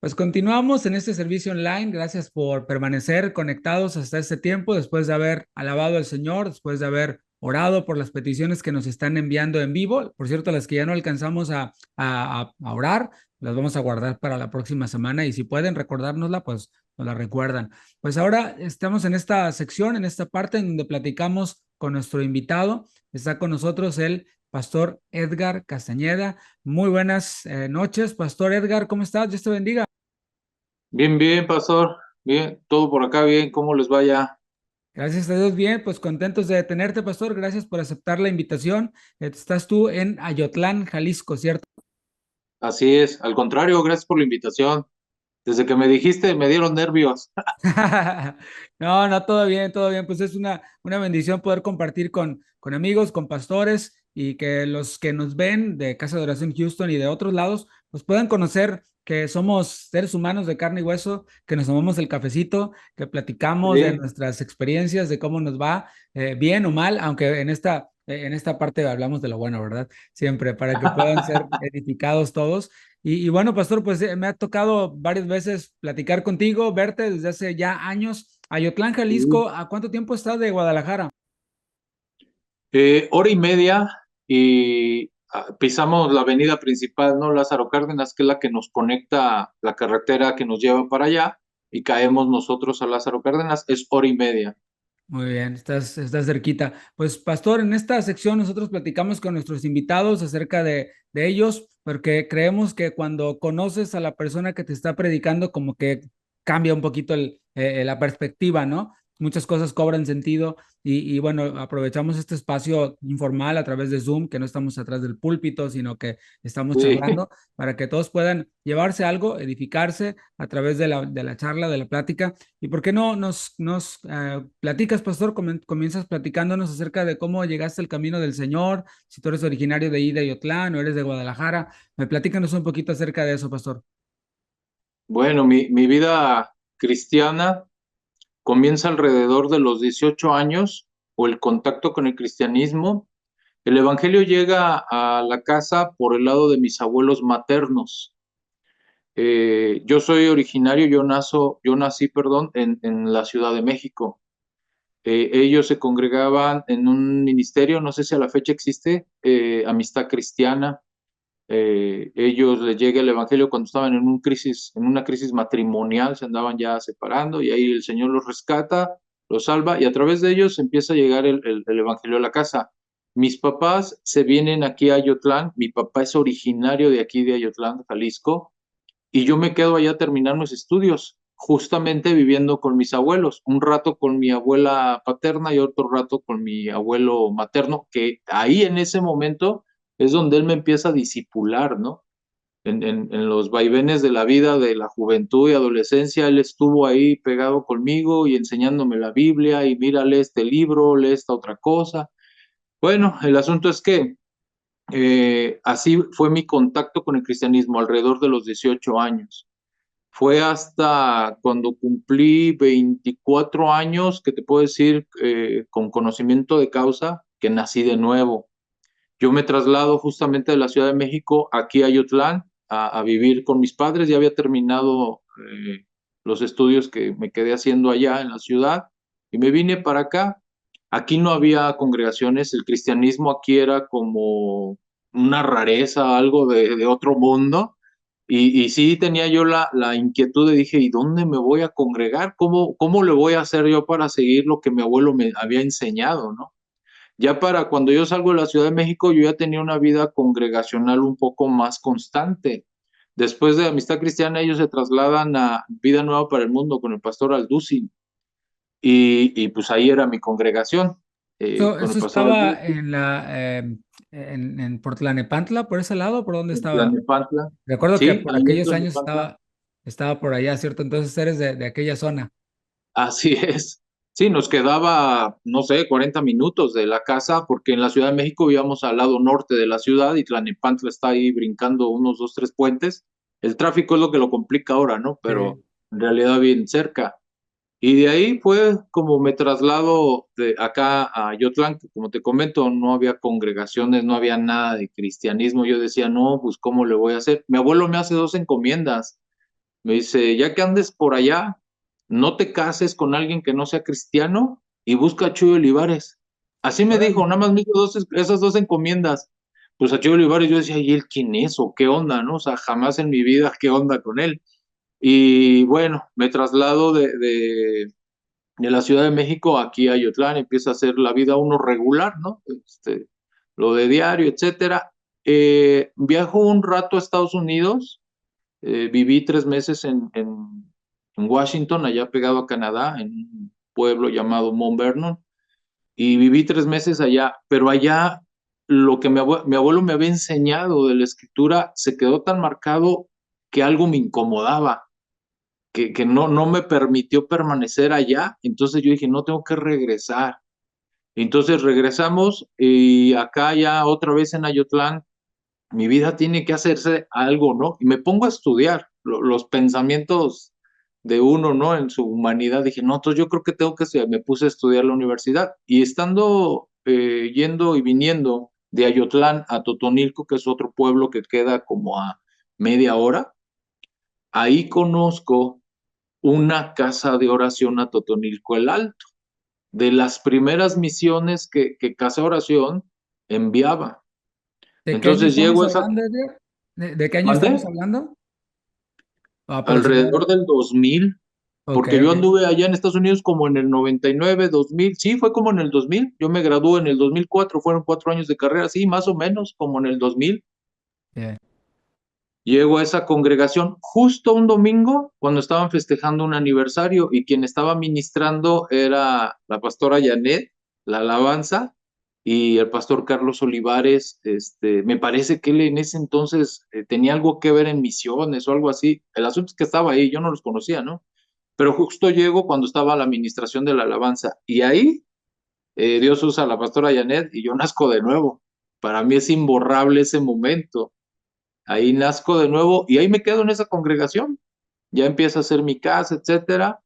Pues continuamos en este servicio online. Gracias por permanecer conectados hasta este tiempo, después de haber alabado al Señor, después de haber orado por las peticiones que nos están enviando en vivo. Por cierto, las que ya no alcanzamos a orar, las vamos a guardar para la próxima semana y si pueden recordárnosla, pues nos la recuerdan. Pues ahora estamos en esta sección, en esta parte en donde platicamos con nuestro invitado. Está con nosotros el pastor Edgar Castañeda. Muy buenas noches, pastor Edgar, ¿cómo estás? Dios te bendiga. Bien, bien, pastor. Bien, todo por acá bien. ¿Cómo les vaya? Gracias a Dios, bien, pues contentos de tenerte, pastor. Gracias por aceptar la invitación. Estás tú en Ayotlán, Jalisco, ¿cierto? Así es. Al contrario, gracias por la invitación. Desde que me dijiste, me dieron nervios. No, no, todo bien, todo bien. Pues es una bendición poder compartir con amigos, con pastores y que los que nos ven de Casa de Oración Houston y de otros lados, pues puedan conocer que somos seres humanos de carne y hueso, que nos tomamos el cafecito, que platicamos de Sí. nuestras experiencias, de cómo nos va, bien o mal, aunque en esta parte hablamos de lo bueno, ¿verdad? Siempre, para que puedan ser edificados todos. Y bueno, pastor, pues me ha tocado varias veces platicar contigo, verte desde hace ya años. Ayotlán, Sí. Jalisco, ¿a cuánto tiempo estás de Guadalajara? Hora y media y pisamos la avenida principal, ¿no? Lázaro Cárdenas, que es la que nos conecta, la carretera que nos lleva para allá, y caemos nosotros a Lázaro Cárdenas. Es hora y media. Muy bien, estás cerquita. Pues, pastor, en esta sección nosotros platicamos con nuestros invitados acerca de ellos, porque creemos que cuando conoces a la persona que te está predicando, como que cambia un poquito la perspectiva, ¿no? Muchas cosas cobran sentido y bueno, aprovechamos este espacio informal a través de Zoom, que no estamos atrás del púlpito, sino que estamos Sí. charlando para que todos puedan llevarse algo, edificarse a través de la charla, de la plática. ¿Y por qué no nos platicas, pastor? Comienzas platicándonos acerca de cómo llegaste al camino del Señor, si tú eres originario de Ida y Otlán o eres de Guadalajara. Platícanos un poquito acerca de eso, pastor. Bueno, mi vida cristiana comienza alrededor de los 18 años o el contacto con el cristianismo. El evangelio llega a la casa por el lado de mis abuelos maternos. Yo soy originario, yo nací, perdón, en la Ciudad de México. Ellos se congregaban en un ministerio, no sé si a la fecha existe, Amistad Cristiana. Ellos les llega el evangelio cuando estaban en una crisis matrimonial, se andaban ya separando y ahí el Señor los rescata, los salva y a través de ellos empieza a llegar el evangelio a la casa. Mis papás se vienen aquí a Ayotlán, mi papá es originario de aquí de Ayotlán, Jalisco, y yo me quedo allá a terminar mis estudios, justamente viviendo con mis abuelos, un rato con mi abuela paterna y otro rato con mi abuelo materno, que ahí en ese momento es donde él me empieza a disipular, ¿no? En los vaivenes de la vida, de la juventud y adolescencia, él estuvo ahí pegado conmigo y enseñándome la Biblia y mira, lee este libro, lee esta otra cosa. Bueno, el asunto es que así fue mi contacto con el cristianismo alrededor de los 18 años. Fue hasta cuando cumplí 24 años, que te puedo decir con conocimiento de causa, que nací de nuevo. Yo me traslado justamente de la Ciudad de México aquí a Ayotlán a vivir con mis padres. Ya había terminado los estudios que me quedé haciendo allá en la ciudad y me vine para acá. Aquí no había congregaciones, el cristianismo aquí era como una rareza, algo de otro mundo. Y sí tenía yo la inquietud de dije, ¿y dónde me voy a congregar? ¿Cómo le voy a hacer yo para seguir lo que mi abuelo me había enseñado, ¿no? Ya para cuando yo salgo de la Ciudad de México, yo ya tenía una vida congregacional un poco más constante. Después de Amistad Cristiana, ellos se trasladan a Vida Nueva para el Mundo con el pastor Alducin. Y pues ahí era mi congregación, con el Eso pastor estaba Alducin, en en por Tlanepantla, por ese lado, ¿por dónde en estaba? Tlalnepantla. Recuerdo que Sí, por ahí en aquellos años Tlalnepantla. estaba por allá, ¿cierto? Entonces eres de aquella zona. Así es. Sí, nos quedaba, no sé, 40 minutos de la casa, porque en la Ciudad de México vivíamos al lado norte de la ciudad y Tlalnepantla está ahí brincando unos dos, tres puentes. El tráfico es lo que lo complica ahora, ¿no? Pero Sí. en realidad bien cerca. Y de ahí fue como me traslado de acá a Yotlán, que como te comento, no había congregaciones, no había nada de cristianismo. Yo decía, no, pues ¿cómo le voy a hacer? Mi abuelo me hace dos encomiendas. Me dice, ya que andes por allá, no te cases con alguien que no sea cristiano y busca a Chuy Olivares. Así me Órale. dijo, nada más me hizo esas dos encomiendas. Pues a Chuy Olivares yo decía, ¿y él quién es o qué onda, no? O sea, jamás en mi vida, ¿qué onda con él? Y bueno, me traslado de la Ciudad de México aquí a Ayotlán, empieza a hacer la vida uno regular, ¿no? Lo de diario, etcétera. Viajo un rato a Estados Unidos, viví 3 meses en Washington, allá pegado a Canadá, en un pueblo llamado Mount Vernon, y viví 3 meses allá, pero allá lo que mi abuelo me había enseñado de la escritura se quedó tan marcado que algo me incomodaba, que no me permitió permanecer allá, entonces yo dije, no tengo que regresar. Entonces regresamos y acá ya otra vez en Ayotlán mi vida tiene que hacerse algo, ¿no? Y me pongo a estudiar los pensamientos de uno, ¿no? En su humanidad. Dije, no, entonces yo creo que tengo que estudiar. Me puse a estudiar la universidad y estando yendo y viniendo de Ayotlán a Totonilco, que es otro pueblo que queda como a media hora, ahí conozco una casa de oración a Totonilco el Alto, de las primeras misiones que Casa Oración enviaba. ¿De qué año Entonces estamos llego a esa, hablando, Edgar? ¿De qué año estamos mandé hablando? alrededor Aproximadamente. del 2000, Ok, porque yo ok. anduve allá en Estados Unidos como en el 99, 2000, sí, fue como en el 2000, yo me gradué en el 2004, fueron 4 años de carrera, sí, más o menos, como en el 2000. Bien. Llego a esa congregación justo un domingo cuando estaban festejando un aniversario y quien estaba ministrando era la pastora Janet, la alabanza, y el pastor Carlos Olivares. Me parece que él en ese entonces tenía algo que ver en misiones o algo así. El asunto es que estaba ahí, yo no los conocía, ¿no? Pero justo llego cuando estaba la administración de la alabanza y ahí Dios usa a la pastora Janet y yo nazco de nuevo. Para mí es imborrable ese momento. Ahí nazco de nuevo y ahí me quedo en esa congregación. Ya empieza a ser mi casa, etcétera.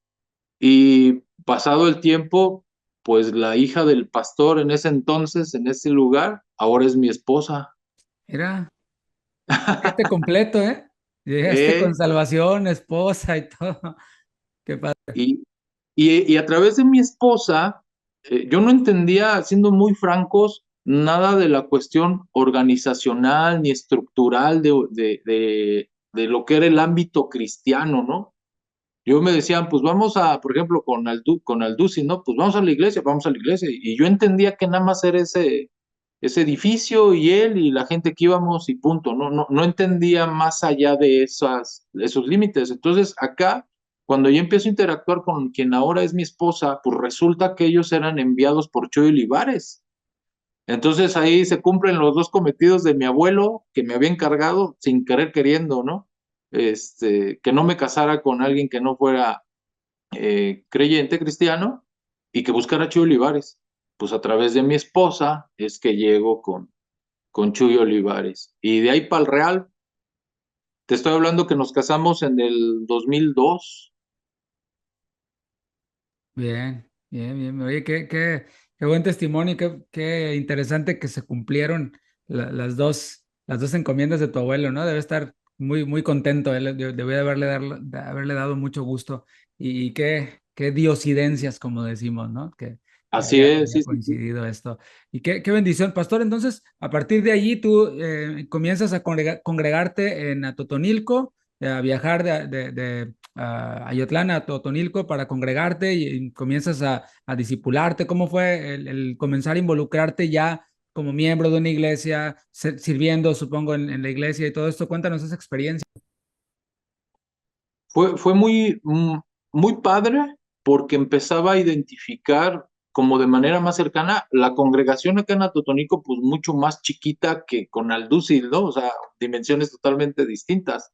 Y pasado el tiempo, pues la hija del pastor en ese entonces, en ese lugar, ahora es mi esposa. Mira, paquete completo, ¿eh? Llegaste con ¿Eh? salvación, esposa y todo. Qué padre. Y, y a través de mi esposa, yo no entendía, siendo muy francos, nada de la cuestión organizacional ni estructural de lo que era el ámbito cristiano, ¿no? Yo me decían, pues vamos a, por ejemplo, con Aldusi, ¿no? Pues vamos a la iglesia. Y yo entendía que nada más era ese edificio y él y la gente que íbamos y punto. No entendía más allá de esos límites. Entonces, acá, cuando yo empiezo a interactuar con quien ahora es mi esposa, pues resulta que ellos eran enviados por Chuy Olivares. Entonces ahí se cumplen los dos cometidos de mi abuelo, que me había encargado sin querer queriendo, ¿no? Que no me casara con alguien que no fuera creyente cristiano y que buscara a Chuy Olivares. Pues a través de mi esposa es que llego con Chuy Olivares. Y de ahí para el Real, te estoy hablando que nos casamos en el 2002. Bien, bien, bien. Oye, qué buen testimonio, qué interesante que se cumplieron las dos encomiendas de tu abuelo, ¿no? Debe estar muy, muy contento. Él debe de haberle dado mucho gusto. Y qué diosidencias, como decimos, ¿no? Que Así es, haya sí, sí, sí. coincidido esto. Y qué bendición, pastor. Entonces, a partir de allí, tú comienzas a congregarte en Atotonilco, a viajar de a Ayotlán, a Totonilco para congregarte y comienzas a discipularte. ¿Cómo fue el comenzar a involucrarte ya como miembro de una iglesia, sirviendo, supongo, en la iglesia y todo esto? Cuéntanos esa experiencia. Fue muy padre porque empezaba a identificar como de manera más cercana la congregación acá en Atotonico, pues mucho más chiquita que con Aldúcil, ¿no? O sea, dimensiones totalmente distintas.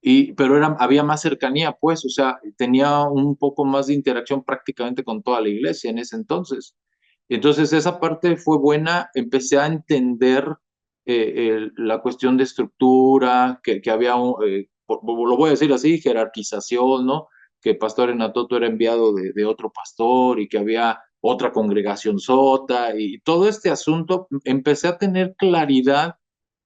Pero había más cercanía, pues, o sea, tenía un poco más de interacción prácticamente con toda la iglesia en ese entonces. Entonces, esa parte fue buena, empecé a entender la cuestión de estructura, que había, lo voy a decir así, jerarquización, ¿no? Que Pastor Enatoto era enviado de otro pastor y que había otra congregación sota y todo este asunto, empecé a tener claridad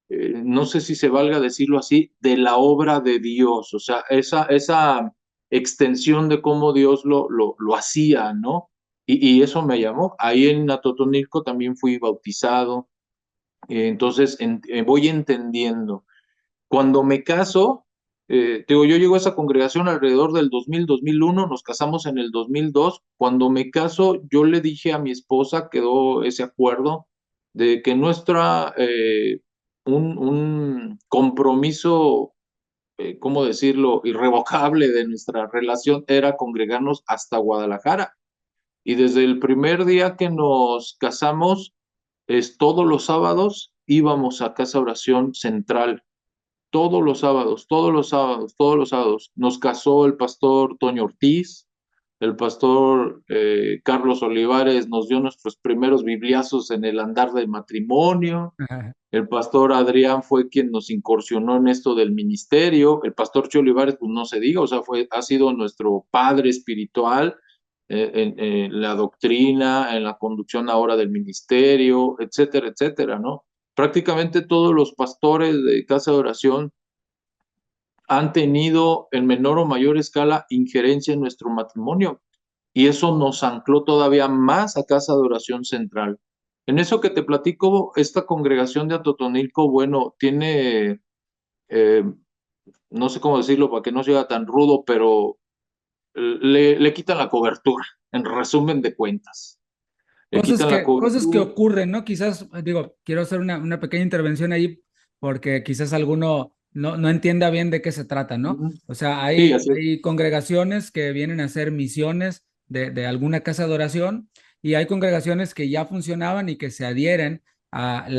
no sé si se valga decirlo así, de la obra de Dios, o sea, esa extensión de cómo Dios lo hacía, ¿no? Y eso me llamó. Ahí en Atotonilco también fui bautizado, entonces voy entendiendo. Cuando me caso, digo, yo llego a esa congregación alrededor del 2001, nos casamos en el 2002. Cuando me caso, yo le dije a mi esposa, quedó ese acuerdo, de que un compromiso, ¿cómo decirlo?, irrevocable de nuestra relación era congregarnos hasta Guadalajara. Y desde el primer día que nos casamos, todos los sábados íbamos a Casa Oración Central, todos los sábados, todos los sábados, todos los sábados. Nos casó el pastor Toño Ortiz, el pastor Carlos Olivares nos dio nuestros primeros bibliazos en el andar del matrimonio, el pastor Adrián fue quien nos incursionó en esto del ministerio, el pastor Che Olivares, pues no se diga, o sea, ha sido nuestro padre espiritual en la doctrina, en la conducción ahora del ministerio, etcétera, etcétera, ¿no? Prácticamente todos los pastores de casa de oración han tenido en menor o mayor escala injerencia en nuestro matrimonio y eso nos ancló todavía más a Casa de Oración Central. En eso que te platico, esta congregación de Atotonilco, bueno, tiene, eh, no sé cómo decirlo para que no sea tan rudo, pero le quitan la cobertura, en resumen de cuentas. Le quitan la Cosas que cobertura. ocurren, ¿no? Quizás, digo, quiero hacer una pequeña intervención ahí porque quizás alguno no entienda bien de qué se trata, ¿no? Ujú. O sea, Sí, así es. hay congregaciones que vienen a hacer misiones de alguna casa de oración y hay congregaciones que ya funcionaban y que se adhieren a Sí,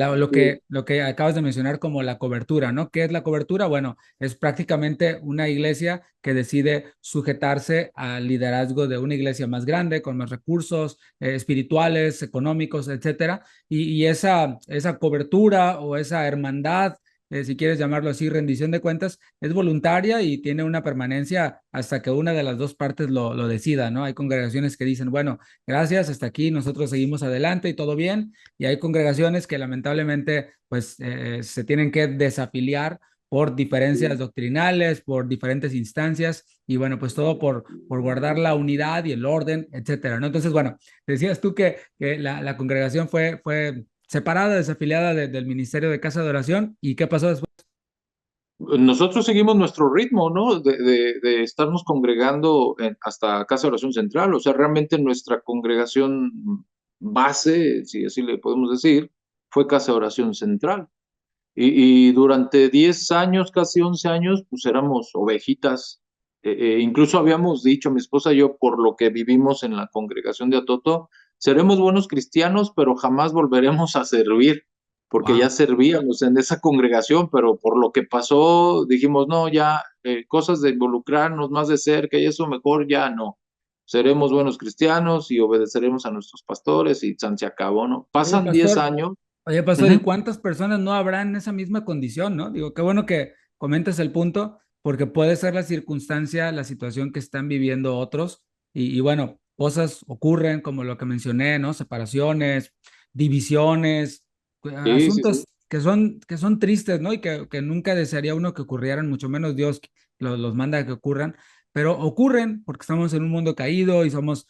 lo que acabas de mencionar como la cobertura, ¿no? ¿Qué es la cobertura? Bueno, es prácticamente una iglesia que decide sujetarse al liderazgo de una iglesia más grande, con más recursos espirituales, económicos, etcétera. Y esa cobertura o esa hermandad, si quieres llamarlo así, rendición de cuentas, es voluntaria y tiene una permanencia hasta que una de las dos partes lo decida, ¿no? Hay congregaciones que dicen, bueno, gracias, hasta aquí, nosotros seguimos adelante y todo bien. Y hay congregaciones que lamentablemente, pues, se tienen que desafiliar por diferencias sí. doctrinales, por diferentes instancias y bueno, pues todo por guardar la unidad y el orden, etcétera, ¿no? Entonces, bueno, decías tú que la congregación fue separada, desafiliada del Ministerio de Casa de Oración. ¿Y qué pasó después? Nosotros seguimos nuestro ritmo, ¿no? De estarnos congregando hasta Casa de Oración Central. O sea, realmente nuestra congregación base, si así le podemos decir, fue Casa de Oración Central. Y durante 10 años, casi 11 años, pues éramos ovejitas. Incluso habíamos dicho, mi esposa y yo, por lo que vivimos en la congregación de Atoto, seremos buenos cristianos, pero jamás volveremos a servir, porque ya Wow. servíamos en esa congregación, pero por lo que pasó, dijimos, no, ya cosas de involucrarnos más de cerca y eso mejor ya no. Seremos buenos cristianos y obedeceremos a nuestros pastores y San se acabó, ¿no? Oye, Pasan 10 pastor, años. Oye, pastor, ¿y Ujú. cuántas personas no habrán en esa misma condición, no? Digo, qué bueno que comentes el punto, porque puede ser la circunstancia, la situación que están viviendo otros, y bueno, cosas ocurren como lo que mencioné, ¿no? Separaciones, divisiones, Sí, sí, sí. asuntos que son tristes, ¿no? Y que nunca desearía uno que ocurrieran, mucho menos Dios los manda a que ocurran, pero ocurren porque estamos en un mundo caído y somos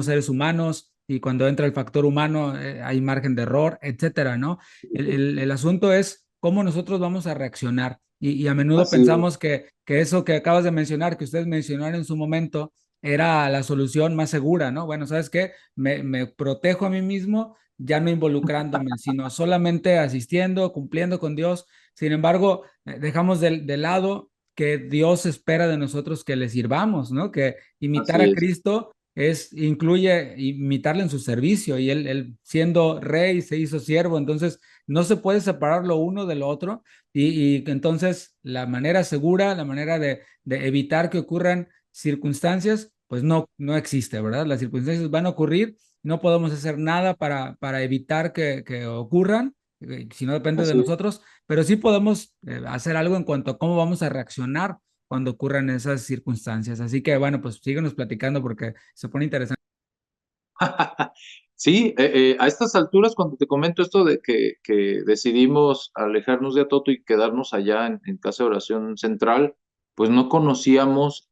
seres humanos y cuando entra el factor humano hay margen de error, etcétera, ¿no? El asunto es cómo nosotros vamos a reaccionar y a menudo Así es. pensamos que eso que acabas de mencionar, que ustedes mencionaron en su momento, era la solución más segura, ¿no? Bueno, ¿sabes qué? Me protejo a mí mismo ya no involucrándome, sino solamente asistiendo, cumpliendo con Dios. Sin embargo, dejamos de lado que Dios espera de nosotros que le sirvamos, ¿no? Que imitar Así a es. Cristo incluye imitarle en su servicio y él siendo rey se hizo siervo, entonces no se puede separar lo uno de lo otro y entonces la manera segura, la manera de evitar que ocurran circunstancias, pues no existe, ¿verdad? Las circunstancias van a ocurrir, no podemos hacer nada para evitar que ocurran, si no depende de Así es. nosotros, pero sí podemos hacer algo en cuanto a cómo vamos a reaccionar cuando ocurran esas circunstancias. Así que bueno, pues síguenos platicando porque se pone interesante. Sí, a estas alturas, cuando te comento esto de que decidimos alejarnos de Atoto y quedarnos allá en Casa de Oración Central, pues no conocíamos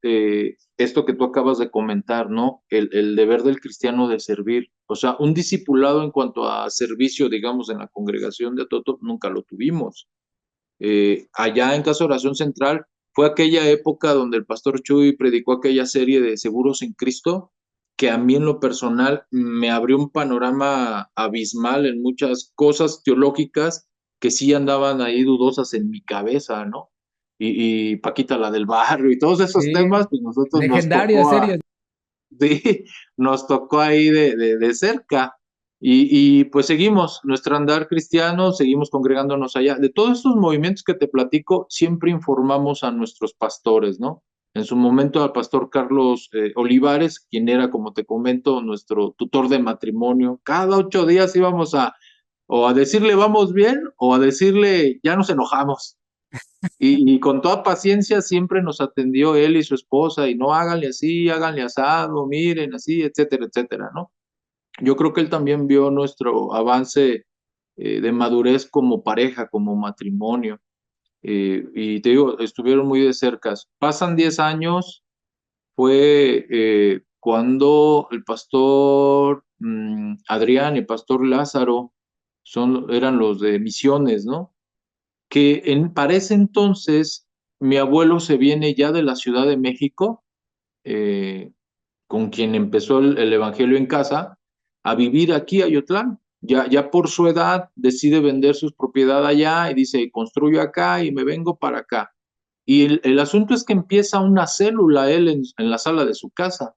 esto que tú acabas de comentar, ¿no? El deber del cristiano de servir. O sea, un discipulado en cuanto a servicio, digamos, en la congregación de Atoto, nunca lo tuvimos. Allá en Casa de Oración Central fue aquella época donde el pastor Chuy predicó aquella serie de Seguros en Cristo, que a mí en lo personal me abrió un panorama abismal en muchas cosas teológicas que sí andaban ahí dudosas en mi cabeza, ¿no? Y Paquita la del barrio y todos esos Sí, temas, pues nosotros nos legendaria tocó serie. Sí, nos tocó ahí de cerca. Pues seguimos nuestro andar cristiano, seguimos congregándonos allá. De todos estos movimientos que te platico, siempre informamos a nuestros pastores, ¿no? En su momento al pastor Carlos Olivares, quien era, como te comento, nuestro tutor de matrimonio. Cada 8 días íbamos o a decirle vamos bien o a decirle ya nos enojamos. Y con toda paciencia siempre nos atendió él y su esposa, y no háganle así, háganle asado, miren así, etcétera, etcétera, ¿no? Yo creo que él también vio nuestro avance de madurez como pareja, como matrimonio, y te digo, estuvieron muy de cerca. Pasan 10 años, fue cuando el pastor Adrián y el pastor Lázaro eran los de misiones, ¿no? Para ese entonces mi abuelo se viene ya de la Ciudad de México, eh, con quien empezó el Evangelio en casa, a vivir aquí a Yotlán. Ya por su edad decide vender sus propiedades allá y dice, construyo acá y me vengo para acá. Y el asunto es que empieza una célula él en la sala de su casa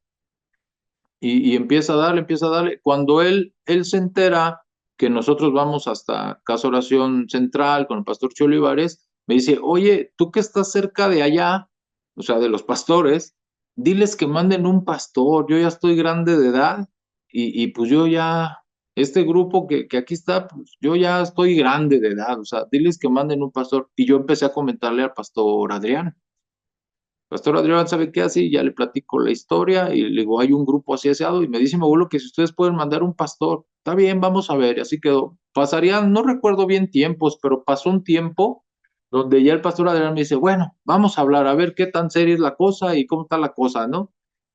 y empieza a darle. Cuando él se entera que nosotros vamos hasta Casa Oración Central con el pastor Chio Olivares, me dice, oye, tú que estás cerca de allá, o sea, de los pastores, diles que manden un pastor, yo ya estoy grande de edad pues yo ya, este grupo que aquí está, pues yo ya estoy grande de edad, o sea, diles que manden un pastor. Y yo empecé a comentarle al pastor Adrián. Pastor Adrián, ¿sabe qué hace? Y ya le platico la historia y le digo, hay un grupo así aseado y me dice mi abuelo que si ustedes pueden mandar un pastor, está bien, vamos a ver. Y así quedó. Pasarían, no recuerdo bien tiempos, pero pasó un tiempo donde ya el pastor Adrián me dice, bueno, vamos a hablar, a ver qué tan seria es la cosa y cómo está la cosa, ¿no?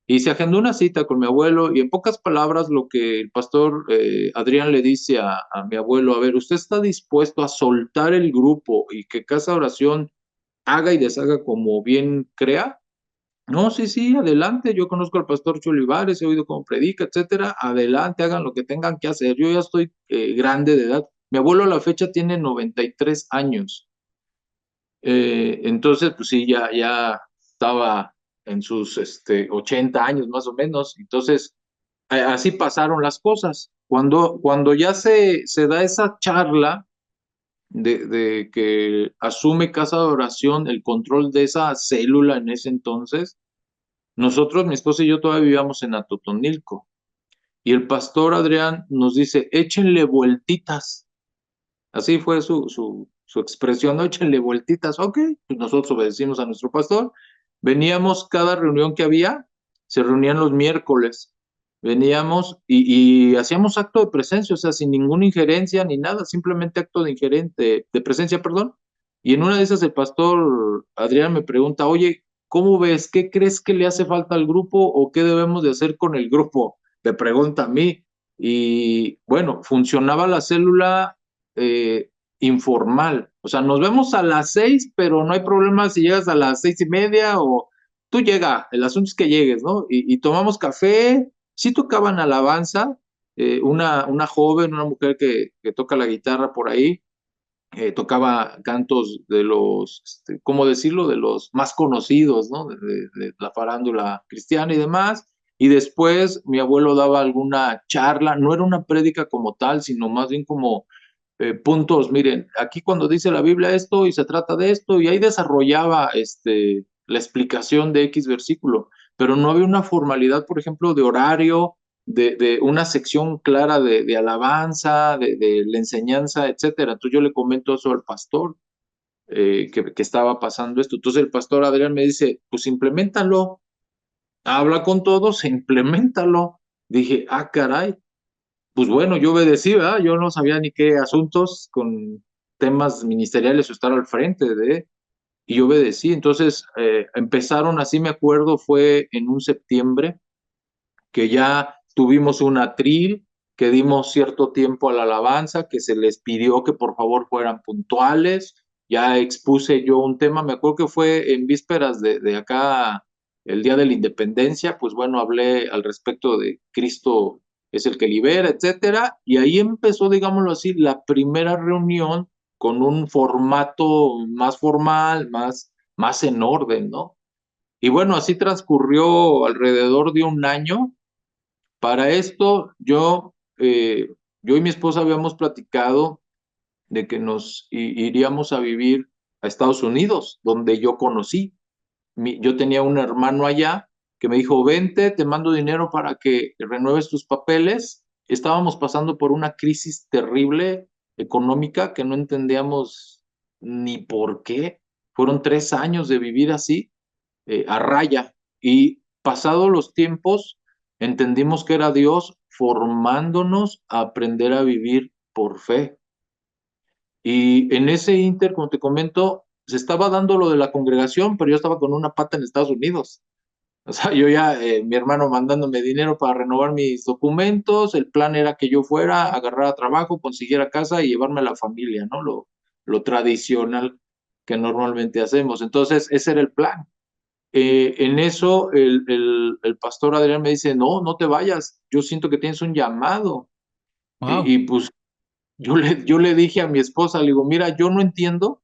Y se agendó una cita con mi abuelo y en pocas palabras lo que el pastor Adrián le dice a mi abuelo, a ver, ¿usted está dispuesto a soltar el grupo y que Casa de Oración haga y deshaga como bien crea? No, sí, sí, adelante. Yo conozco al pastor Cholivares, he oído cómo predica, etcétera. Adelante, hagan lo que tengan que hacer. Yo ya estoy grande de edad. Mi abuelo a la fecha tiene 93 años. Entonces, pues sí, ya estaba en sus 80 años más o menos. Entonces, así pasaron las cosas. Cuando ya se da esa charla de que asume Casa de Oración el control de esa célula en ese entonces, nosotros, mi esposa y yo, todavía vivíamos en Atotonilco. Y el pastor Adrián nos dice, échenle vueltitas. Así fue su expresión, ¿no? Échenle vueltitas. Ok, pues nosotros obedecimos a nuestro pastor. Veníamos cada reunión que había, se reunían los miércoles. Veníamos y hacíamos acto de presencia, o sea, sin ninguna injerencia ni nada, simplemente acto de presencia, perdón. Y en una de esas el pastor Adrián me pregunta, oye, ¿cómo ves? ¿Qué crees que le hace falta al grupo o qué debemos de hacer con el grupo? Me pregunta a mí. Y bueno, funcionaba la célula eh, informal. O sea, nos vemos a las 6, pero no hay problema si llegas a las 6:30 o tú llega. El asunto es que llegues, ¿no? Y tomamos café. Sí tocaban alabanza. Una joven, una mujer que toca la guitarra por ahí, tocaba cantos de los, ¿cómo decirlo? De los más conocidos, ¿no? De la farándula cristiana y demás. Y después mi abuelo daba alguna charla, no era una prédica como tal, sino más bien como puntos. Miren, aquí cuando dice la Biblia esto y se trata de esto, y ahí desarrollaba la explicación de X versículo, pero no había una formalidad, por ejemplo, de horario, de una sección clara de alabanza, de la enseñanza, etcétera. Entonces yo le comento eso al pastor, que estaba pasando esto. Entonces el pastor Adrián me dice, pues implementalo, habla con todos, implementalo. Dije, ah, caray, pues bueno, yo obedecí, ¿verdad? Yo no sabía ni qué asuntos con temas ministeriales o estar al frente de, y yo obedecí. Entonces, empezaron así, me acuerdo, fue en un septiembre, que ya tuvimos un atril, que dimos cierto tiempo a la alabanza, que se les pidió que por favor fueran puntuales. Ya expuse yo un tema, me acuerdo que fue en vísperas de acá, el Día de la Independencia, pues bueno, hablé al respecto de Cristo es el que libera, etcétera, y ahí empezó, digámoslo así, la primera reunión con un formato más formal, más en orden, ¿no? Y bueno, así transcurrió alrededor de un año. Para esto, yo y mi esposa habíamos platicado de que nos iríamos a vivir a Estados Unidos, donde yo conocí. Yo tenía un hermano allá que me dijo, vente, te mando dinero para que renueves tus papeles. Estábamos pasando por una crisis terrible económica que no entendíamos ni por qué. Fueron 3 años de vivir así, a raya. Y pasados los tiempos, entendimos que era Dios formándonos a aprender a vivir por fe. Y en ese inter, como te comento, se estaba dando lo de la congregación, pero yo estaba con una pata en Estados Unidos. O sea, yo ya, mi hermano mandándome dinero para renovar mis documentos, el plan era que yo fuera, agarrara trabajo, consiguiera casa y llevarme a la familia, ¿no? Lo tradicional que normalmente hacemos. Entonces, ese era el plan. En eso el pastor Adrián me dice, no, no te vayas, yo siento que tienes un llamado. Wow. Pues yo le dije a mi esposa, le digo, mira, yo no entiendo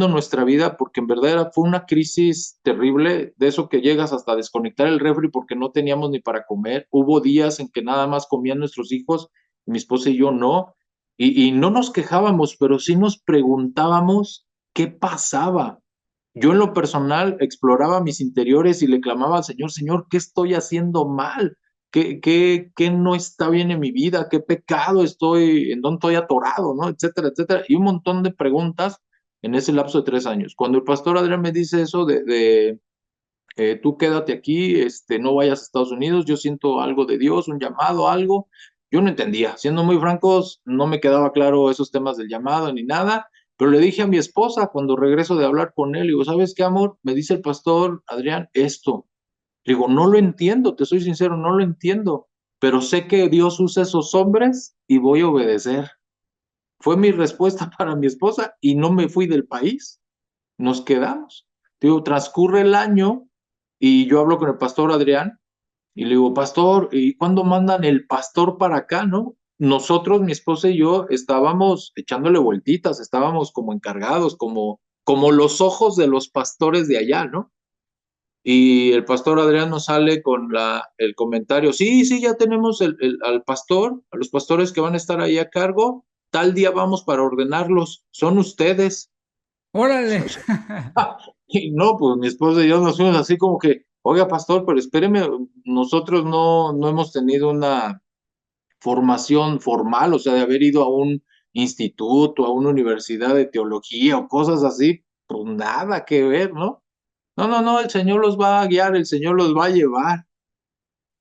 nuestra vida porque en verdad fue una crisis terrible, de eso que llegas hasta desconectar el refri porque no teníamos ni para comer. Hubo días en que nada más comían nuestros hijos, mi esposa y yo no, y no nos quejábamos, pero sí nos preguntábamos qué pasaba. Yo en lo personal exploraba mis interiores y le clamaba al Señor, Señor, ¿qué estoy haciendo mal? ¿Qué no está bien en mi vida? ¿Qué pecado estoy, en dónde estoy atorado, ¿no? Etcétera, etcétera. Y un montón de preguntas en ese lapso de 3 años. Cuando el pastor Adrián me dice eso tú quédate aquí, no vayas a Estados Unidos, yo siento algo de Dios, un llamado, algo. Yo no entendía, siendo muy francos, no me quedaba claro esos temas del llamado ni nada, pero le dije a mi esposa cuando regreso de hablar con él, digo, ¿sabes qué, amor? Me dice el pastor Adrián esto. Digo, no lo entiendo, te soy sincero, no lo entiendo, pero sé que Dios usa esos hombres y voy a obedecer. Fue mi respuesta para mi esposa y no me fui del país, nos quedamos. Digo, transcurre el año y yo hablo con el pastor Adrián y le digo, pastor, ¿y cuándo mandan el pastor para acá, no? Nosotros, mi esposa y yo, estábamos echándole vueltitas, estábamos como encargados, como los ojos de los pastores de allá, ¿no? Y el pastor Adrián nos sale con el comentario, sí, sí, ya tenemos al pastor, a los pastores que van a estar ahí a cargo, tal día vamos para ordenarlos, son ustedes. Órale. Y no, pues mi esposa y yo nos fuimos así como que, oiga, pastor, pero espéreme, nosotros no hemos tenido una formación formal, o sea, de haber ido a un instituto, a una universidad de teología o cosas así, pues nada que ver, ¿no? No, no, no, el Señor los va a guiar, el Señor los va a llevar.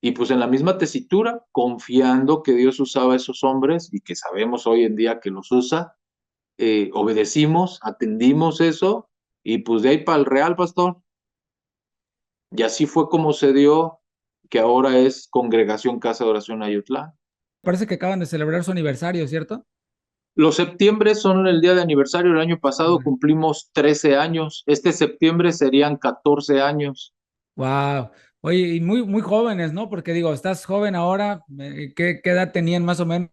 Y pues en la misma tesitura, confiando que Dios usaba a esos hombres y que sabemos hoy en día que los usa, obedecimos, atendimos eso y pues de ahí para el Real, pastor. Y así fue como se dio que ahora es Congregación Casa de Oración Ayutlán. Parece que acaban de celebrar su aniversario, ¿cierto? Los septiembre son el día de aniversario. El año pasado cumplimos 13 años. Este septiembre serían 14 años. Wow. Oye, y muy, muy jóvenes, ¿no? Porque digo, estás joven ahora. ¿Qué edad tenían más o menos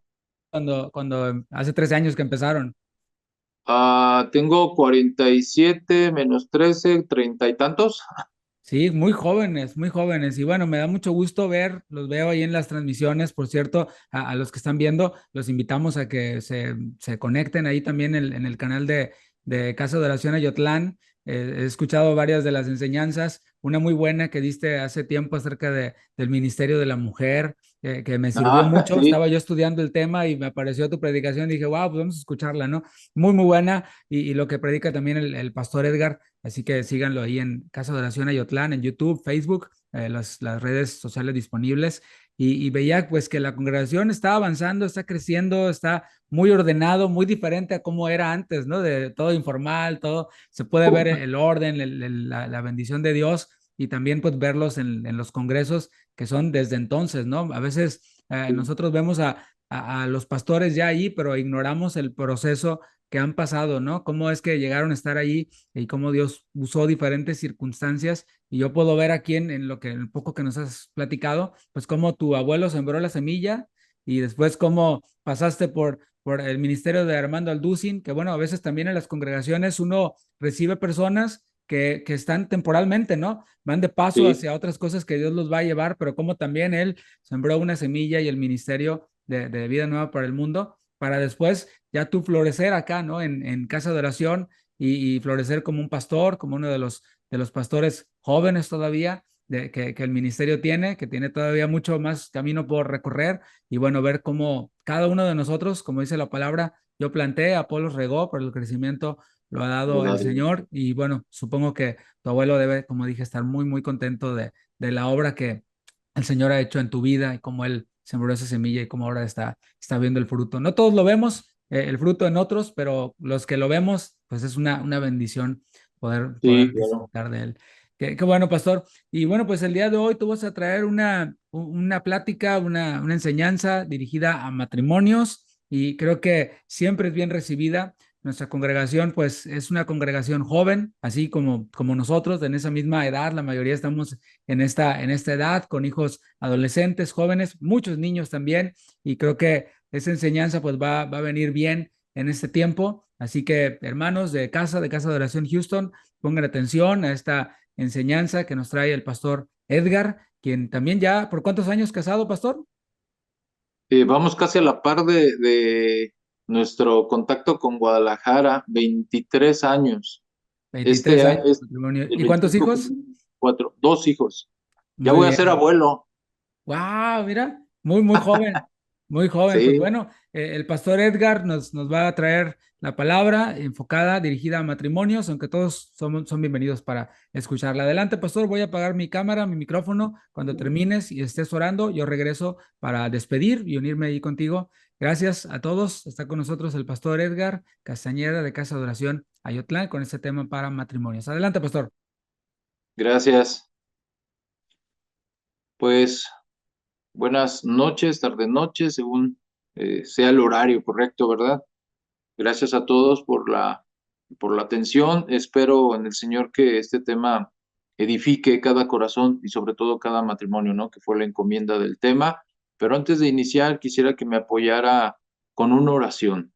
cuando hace 13 años que empezaron? Tengo 47 menos 13, 30 y tantos. Sí, muy jóvenes, muy jóvenes. Y bueno, me da mucho gusto ver, los veo ahí en las transmisiones, por cierto, a los que están viendo, los invitamos a que se conecten ahí también en el canal de Casa de Oración Ayotlán. He escuchado varias de las enseñanzas, una muy buena que diste hace tiempo acerca del Ministerio de la Mujer, que me sirvió mucho. Sí. Estaba yo estudiando el tema y me apareció tu predicación y dije, wow, pues vamos a escucharla, ¿no? Muy, muy buena. Y lo que predica también el pastor Edgar. Así que síganlo ahí en Casa de Oración Ayotlán, en YouTube, Facebook. las redes sociales disponibles y veía pues que la congregación está avanzando, está creciendo, está muy ordenado, muy diferente a cómo era antes, ¿no? De todo informal, todo, se puede ver el orden, la bendición de Dios y también pues verlos en los congresos que son desde entonces, ¿no? A veces nosotros vemos a los pastores ya ahí, pero ignoramos el proceso que han pasado, ¿no? Cómo es que llegaron a estar allí y cómo Dios usó diferentes circunstancias. Y yo puedo ver aquí en lo que, en el poco que nos has platicado, pues cómo tu abuelo sembró la semilla y después cómo pasaste por el ministerio de Armando Alducin, que bueno, a veces también en las congregaciones uno recibe personas que están temporalmente, ¿no? Van de paso Sí, hacia otras cosas que Dios los va a llevar, pero como también él sembró una semilla y el ministerio de vida nueva para el mundo, para después ya tú florecer acá, ¿no? En casa de oración y florecer como un pastor, como uno de los pastores jóvenes todavía que el ministerio tiene, que tiene todavía mucho más camino por recorrer y bueno, ver cómo cada uno de nosotros, como dice la palabra, yo planté, Apolos regó, pero el crecimiento lo ha dado el ¿verdad? Señor y bueno, supongo que tu abuelo debe, como dije, estar muy, muy contento de la obra que el Señor ha hecho en tu vida y cómo Él sembró esa semilla y cómo ahora está viendo el fruto. No todos lo vemos, el fruto en otros, pero los que lo vemos, pues es una bendición Sí, poder claro. disfrutar de Él. Qué bueno, pastor. Y bueno, pues el día de hoy tú vas a traer una plática, una enseñanza dirigida a matrimonios y creo que siempre es bien recibida. Nuestra congregación, pues, es una congregación joven, así como nosotros, en esa misma edad. La mayoría estamos en esta edad, con hijos adolescentes, jóvenes, muchos niños también, y creo que esa enseñanza, pues, va a venir bien en este tiempo. Así que, hermanos de Casa de Oración Houston, pongan atención a esta enseñanza que nos trae el pastor Edgar, quien también ya, ¿por cuántos años casado, pastor? Vamos casi a la par de nuestro contacto con Guadalajara, 23 años. 23 años de Es matrimonio. el ¿Y cuántos 25 hijos? cumplimos 4, 2 hijos. Ya Muy voy a ser bien. abuelo. Wow, mira, muy, muy joven, muy joven. Pues Sí, bueno, el pastor Edgar nos va a traer la palabra enfocada, dirigida a matrimonios, aunque todos son bienvenidos para escucharla. Adelante, pastor, voy a apagar mi cámara, mi micrófono. Cuando termines y estés orando, yo regreso para despedir y unirme ahí contigo. Gracias a todos. Está con nosotros el pastor Edgar Castañeda de Casa de Oración Ayotlán con este tema para matrimonios. Adelante, pastor. gracias. Pues buenas noches, tarde noches, según sea el horario correcto, ¿verdad? Gracias a todos por la atención. Espero en el Señor que este tema edifique cada corazón y sobre todo cada matrimonio, ¿no? Que fue la encomienda del tema. Pero antes de iniciar, quisiera que me apoyara con una oración.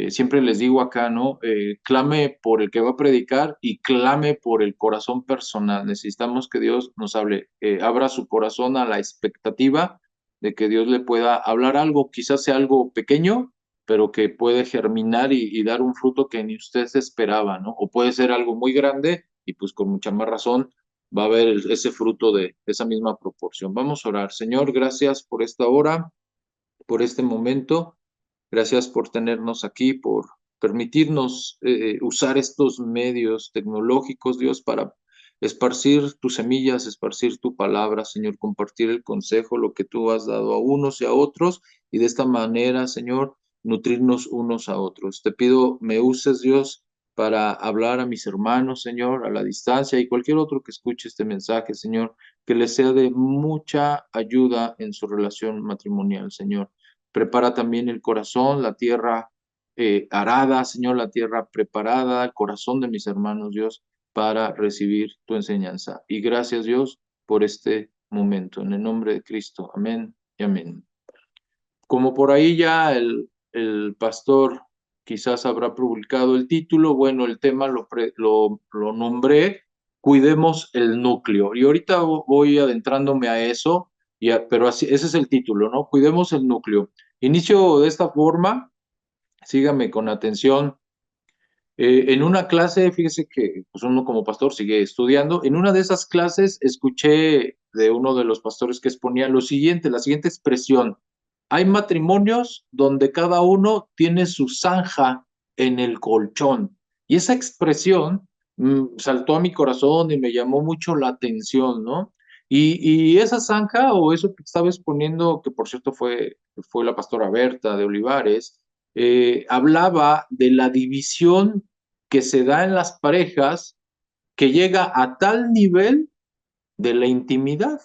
Siempre les digo acá, ¿no? Clame por el que va a predicar y clame por el corazón personal. Necesitamos que Dios nos hable, abra su corazón a la expectativa de que Dios le pueda hablar algo, quizás sea algo pequeño, pero que puede germinar y dar un fruto que ni usted se esperaba, ¿no? O puede ser algo muy grande y pues con mucha más razón va a haber ese fruto de esa misma proporción. Vamos a orar. Señor, gracias por esta hora, por este momento. Gracias por tenernos aquí, por permitirnos usar estos medios tecnológicos, Dios, para esparcir tus semillas, esparcir tu palabra, Señor, compartir el consejo, lo que tú has dado a unos y a otros, y de esta manera, Señor, nutrirnos unos a otros. Te pido, me uses, Dios, para hablar a mis hermanos, Señor, a la distancia y cualquier otro que escuche este mensaje, Señor, que les sea de mucha ayuda en su relación matrimonial, Señor. Prepara también el corazón, la tierra arada, Señor, la tierra preparada, el corazón de mis hermanos, Dios, para recibir tu enseñanza. Y gracias, Dios, por este momento. En el nombre de Cristo. Amén y amén. Como por ahí ya el pastor quizás habrá publicado el título, bueno, el tema lo nombré, Cuidemos el núcleo. Y ahorita voy adentrándome a eso, pero así, ese es el título, ¿no? Cuidemos el núcleo. Inicio de esta forma, sígame con atención. En una clase, fíjese que pues uno como pastor sigue estudiando, en una de esas clases escuché de uno de los pastores que exponía lo siguiente, la siguiente expresión: hay matrimonios donde cada uno tiene su zanja en el colchón. Y esa expresión saltó a mi corazón y me llamó mucho la atención, ¿no? Y esa zanja o eso que estaba exponiendo, que por cierto fue la pastora Berta de Olivares, hablaba de la división que se da en las parejas que llega a tal nivel de la intimidad.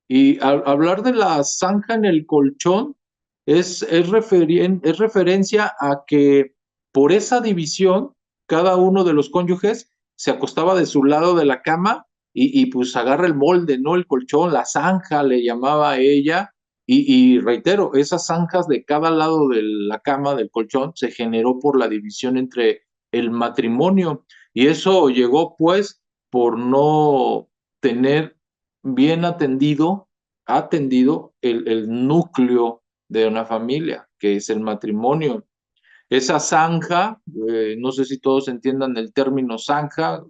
Y hablar de la zanja en el colchón es referencia a que por esa división, cada uno de los cónyuges se acostaba de su lado de la cama y pues agarra el molde, ¿no? El colchón, la zanja le llamaba a ella. Y reitero, esas zanjas de cada lado de la cama, del colchón, se generó por la división entre el matrimonio. Y eso llegó pues por no tener bien atendido el núcleo de una familia, que es el matrimonio. Esa zanja, no sé si todos entiendan el término zanja,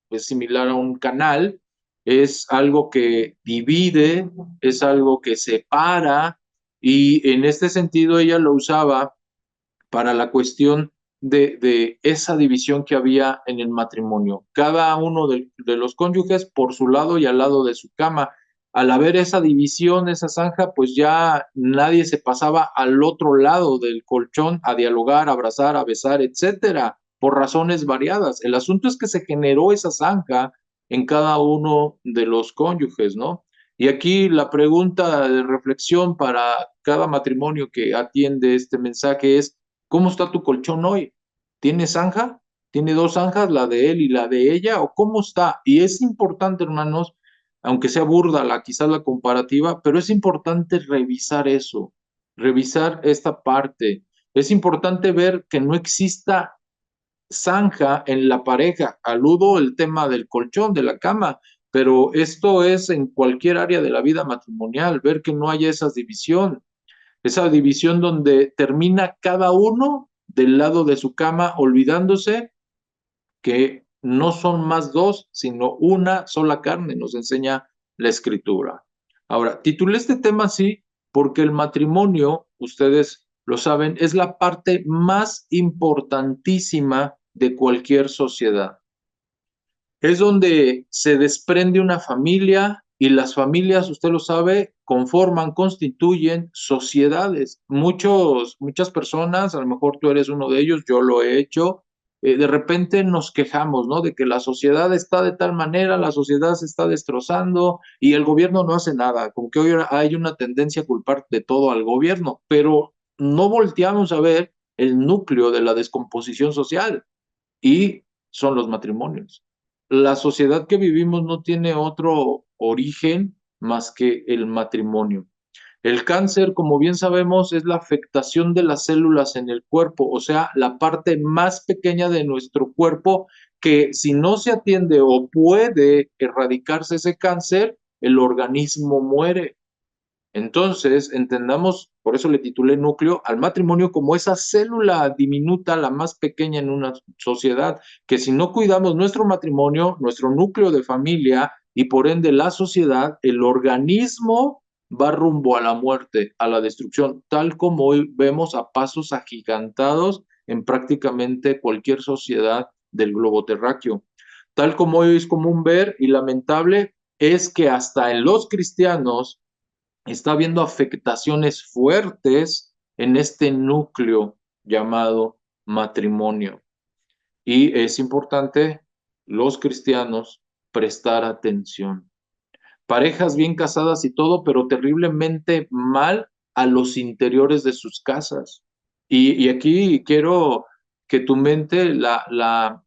es similar a un canal, es algo que divide, es algo que separa, y en este sentido ella lo usaba para la cuestión de esa división que había en el matrimonio. Cada uno de los cónyuges por su lado y al lado de su cama. Al haber esa división, esa zanja, pues ya nadie se pasaba al otro lado del colchón a dialogar, a abrazar, a besar, etcétera, por razones variadas. El asunto es que se generó esa zanja en cada uno de los cónyuges, ¿no? Y aquí la pregunta de reflexión para cada matrimonio que atiende este mensaje es, ¿cómo está tu colchón hoy? ¿Tiene zanja? ¿Tiene dos zanjas, la de él y la de ella? ¿O cómo está? Y es importante, hermanos, aunque sea burda quizás la comparativa, pero es importante revisar eso, revisar esta parte. Es importante ver que no exista zanja en la pareja. Aludo el tema del colchón, de la cama, pero esto es en cualquier área de la vida matrimonial, ver que no haya esa división donde termina cada uno del lado de su cama olvidándose que no son más dos, sino una sola carne, nos enseña la escritura. Ahora, titulé este tema así porque el matrimonio, ustedes lo saben, es la parte más importantísima de cualquier sociedad. Es donde se desprende una familia y las familias, usted lo sabe, conforman, constituyen sociedades. Muchas personas, a lo mejor tú eres uno de ellos, yo lo he hecho, de repente nos quejamos, ¿no? De que la sociedad está de tal manera, la sociedad se está destrozando y el gobierno no hace nada, como que hoy hay una tendencia a culpar de todo al gobierno, pero no volteamos a ver el núcleo de la descomposición social y son los matrimonios. La sociedad que vivimos no tiene otro origen más que el matrimonio. El cáncer, como bien sabemos, es la afectación de las células en el cuerpo, o sea, la parte más pequeña de nuestro cuerpo que si no se atiende o puede erradicarse ese cáncer, el organismo muere. Entonces, entendamos, por eso le titulé núcleo, al matrimonio como esa célula diminuta, la más pequeña en una sociedad, que si no cuidamos nuestro matrimonio, nuestro núcleo de familia y por ende la sociedad, el organismo va rumbo a la muerte, a la destrucción, tal como hoy vemos a pasos agigantados en prácticamente cualquier sociedad del globo terráqueo. Tal como hoy es común ver y lamentable, es que hasta en los cristianos está habiendo afectaciones fuertes en este núcleo llamado matrimonio. Y es importante, los cristianos, prestar atención. Parejas bien casadas y todo, pero terriblemente mal a los interiores de sus casas. Y aquí quiero que tu mente la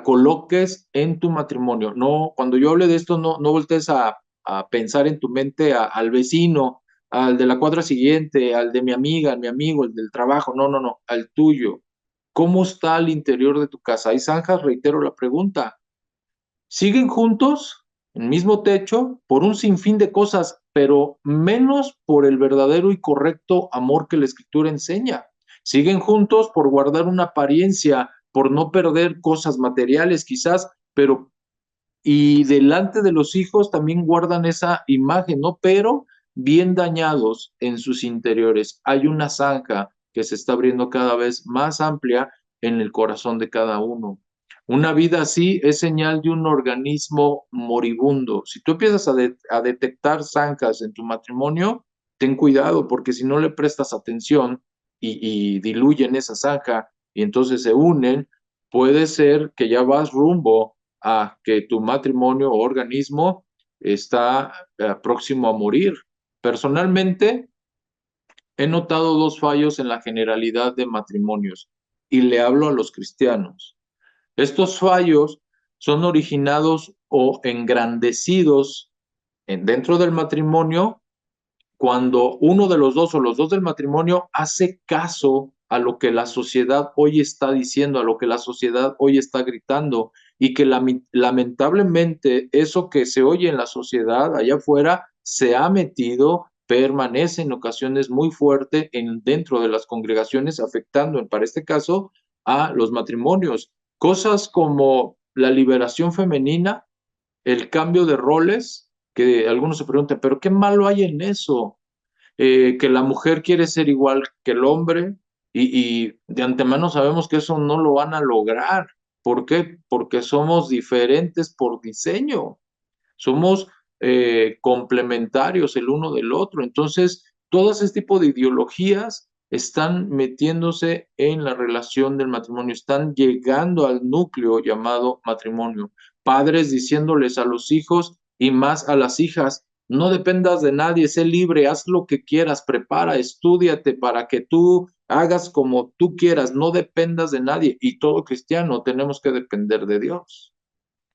coloques en tu matrimonio. No, cuando yo hable de esto, no voltees a pensar en tu mente al vecino, al de la cuadra siguiente, al de mi amiga, al mi amigo, el del trabajo. No, al tuyo. ¿Cómo está al interior de tu casa? ¿Hay zanjas? Reitero la pregunta. ¿Siguen juntos, en el mismo techo, por un sinfín de cosas, pero menos por el verdadero y correcto amor que la Escritura enseña? Siguen juntos por guardar una apariencia, por no perder cosas materiales quizás, pero y delante de los hijos también guardan esa imagen, ¿no? Pero bien dañados en sus interiores. Hay una zanja que se está abriendo cada vez más amplia en el corazón de cada uno. Una vida así es señal de un organismo moribundo. Si tú empiezas a detectar zancas en tu matrimonio, ten cuidado, porque si no le prestas atención y diluyen esa zanja y entonces se unen, puede ser que ya vas rumbo a que tu matrimonio o organismo está próximo a morir. Personalmente, he notado dos fallos en la generalidad de matrimonios y le hablo a los cristianos. Estos fallos son originados o engrandecidos dentro del matrimonio cuando uno de los dos o los dos del matrimonio hace caso a lo que la sociedad hoy está diciendo, a lo que la sociedad hoy está gritando, y que lamentablemente eso que se oye en la sociedad allá afuera se ha metido, permanece en ocasiones muy fuerte dentro de las congregaciones, afectando, para este caso, a los matrimonios. Cosas como la liberación femenina, el cambio de roles, que algunos se preguntan, pero ¿qué malo hay en eso? Que la mujer quiere ser igual que el hombre y de antemano sabemos que eso no lo van a lograr. ¿Por qué? Porque somos diferentes por diseño, somos complementarios el uno del otro. Entonces, todo ese tipo de ideologías están metiéndose en la relación del matrimonio, están llegando al núcleo llamado matrimonio. Padres diciéndoles a los hijos y más a las hijas, no dependas de nadie, sé libre, haz lo que quieras, prepara, estúdiate para que tú hagas como tú quieras, no dependas de nadie. Y todo cristiano tenemos que depender de Dios.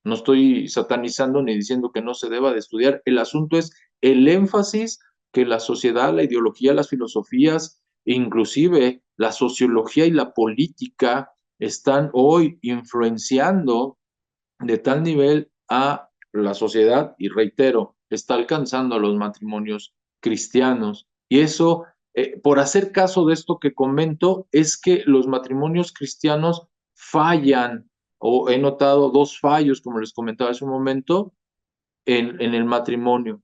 No estoy satanizando ni diciendo que no se deba de estudiar. El asunto es el énfasis que la sociedad, la ideología, las filosofías, inclusive la sociología y la política están hoy influenciando de tal nivel a la sociedad y reitero, está alcanzando a los matrimonios cristianos. Y eso, por hacer caso de esto que comento, es que los matrimonios cristianos fallan, o he notado dos fallos, como les comentaba hace un momento, en el matrimonio.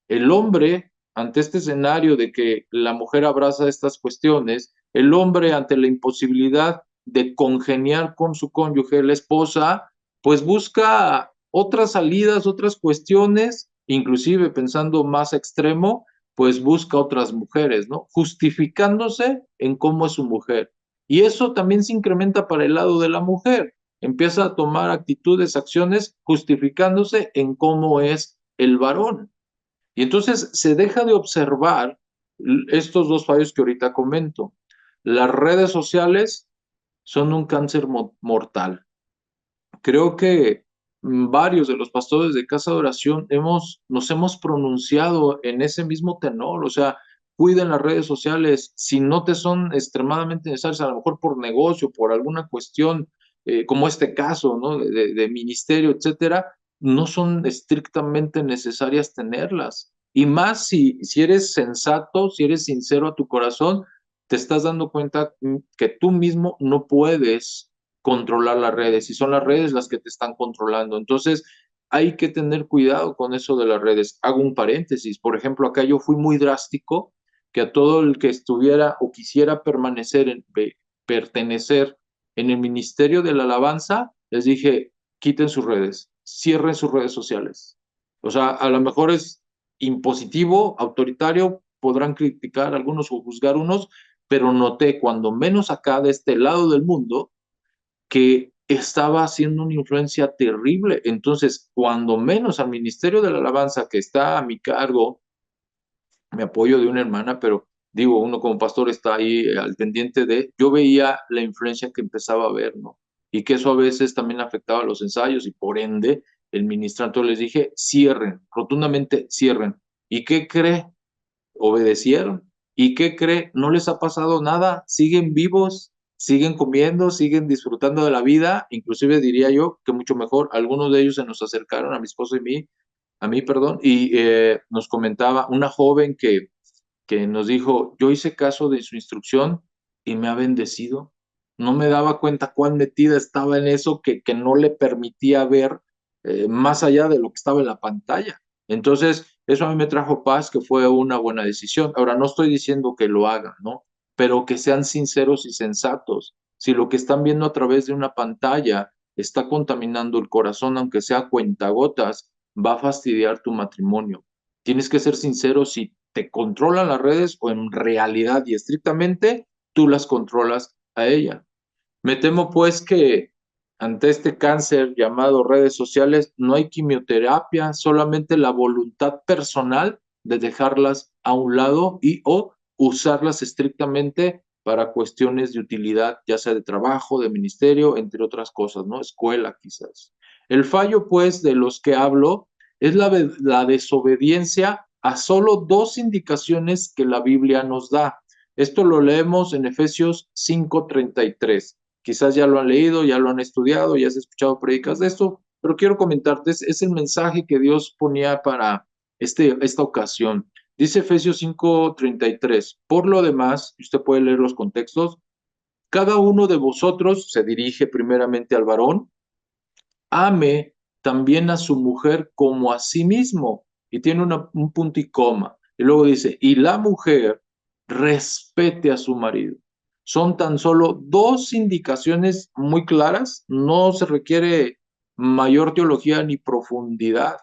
El hombre, ante este escenario de que la mujer abraza estas cuestiones, el hombre ante la imposibilidad de congeniar con su cónyuge, la esposa, pues busca otras salidas, otras cuestiones, inclusive pensando más extremo, pues busca otras mujeres, ¿no? Justificándose en cómo es su mujer. Y eso también se incrementa para el lado de la mujer. Empieza a tomar actitudes, acciones, justificándose en cómo es el varón. Y entonces se deja de observar estos dos fallos que ahorita comento. Las redes sociales son un cáncer mortal. Creo que varios de los pastores de casa de oración nos hemos pronunciado en ese mismo tenor, o sea, cuiden las redes sociales, si no te son extremadamente necesarias, a lo mejor por negocio, por alguna cuestión, como este caso, ¿no? De ministerio, etcétera, no son estrictamente necesarias tenerlas. Y más si eres sensato, si eres sincero a tu corazón, te estás dando cuenta que tú mismo no puedes controlar las redes y son las redes las que te están controlando. Entonces, hay que tener cuidado con eso de las redes. Hago un paréntesis. Por ejemplo, acá yo fui muy drástico que a todo el que estuviera o quisiera pertenecer en el ministerio de la alabanza, les dije, quiten sus redes, cierren sus redes sociales. O sea, a lo mejor es impositivo, autoritario, podrán criticar algunos o juzgar unos, pero noté cuando menos acá de este lado del mundo, que estaba haciendo una influencia terrible. Entonces, cuando menos al Ministerio de la Alabanza, que está a mi cargo, me apoyo de una hermana, pero digo, uno como pastor está ahí al pendiente de, yo veía la influencia que empezaba a ver, ¿no? Y que eso a veces también afectaba a los ensayos y por ende el ministrante les dije, cierren, rotundamente cierren. ¿Y qué cree? Obedecieron. ¿Y qué cree? No les ha pasado nada, siguen vivos, siguen comiendo, siguen disfrutando de la vida, inclusive diría yo que mucho mejor, algunos de ellos se nos acercaron a mi esposo y a mí, perdón, y nos comentaba una joven que nos dijo, yo hice caso de su instrucción y me ha bendecido. No me daba cuenta cuán metida estaba en eso que no le permitía ver más allá de lo que estaba en la pantalla. Entonces, eso a mí me trajo paz, que fue una buena decisión. Ahora, no estoy diciendo que lo hagan, ¿no? Pero que sean sinceros y sensatos. Si lo que están viendo a través de una pantalla está contaminando el corazón, aunque sea a cuentagotas, va a fastidiar tu matrimonio. Tienes que ser sincero si te controlan las redes o en realidad y estrictamente tú las controlas a ella. Me temo pues que ante este cáncer llamado redes sociales no hay quimioterapia, solamente la voluntad personal de dejarlas a un lado y o usarlas estrictamente para cuestiones de utilidad, ya sea de trabajo, de ministerio, entre otras cosas, ¿no? Escuela quizás. El fallo pues de los que hablo es la desobediencia a solo dos indicaciones que la Biblia nos da. Esto lo leemos en Efesios 5:33. Quizás ya lo han leído, ya lo han estudiado, ya has escuchado predicas de esto, pero quiero comentarte, es el mensaje que Dios ponía para esta ocasión. Dice Efesios 5:33, por lo demás, usted puede leer los contextos, cada uno de vosotros se dirige primeramente al varón, ame también a su mujer como a sí mismo, y tiene un punto y coma, y luego dice, y la mujer respete a su marido. Son tan solo dos indicaciones muy claras, no se requiere mayor teología ni profundidad.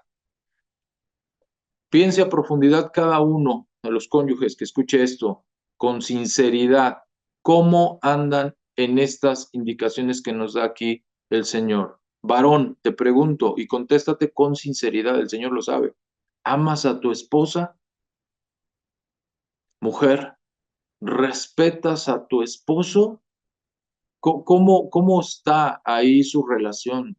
Piense a profundidad cada uno de los cónyuges que escuche esto con sinceridad, cómo andan en estas indicaciones que nos da aquí el Señor. Varón, te pregunto y contéstate con sinceridad, el Señor lo sabe. ¿Amas a tu esposa? Mujer, ¿respetas a tu esposo? ¿Cómo está ahí su relación?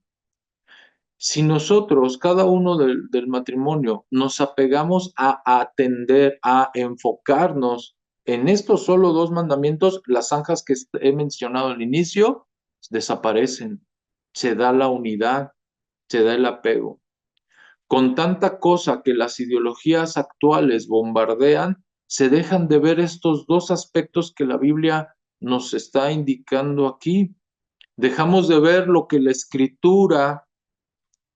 Si nosotros, cada uno del matrimonio, nos apegamos a atender, a enfocarnos en estos solo dos mandamientos, las zanjas que he mencionado al inicio desaparecen. Se da la unidad, se da el apego. Con tanta cosa que las ideologías actuales bombardean, se dejan de ver estos dos aspectos que la Biblia nos está indicando aquí. Dejamos de ver lo que la escritura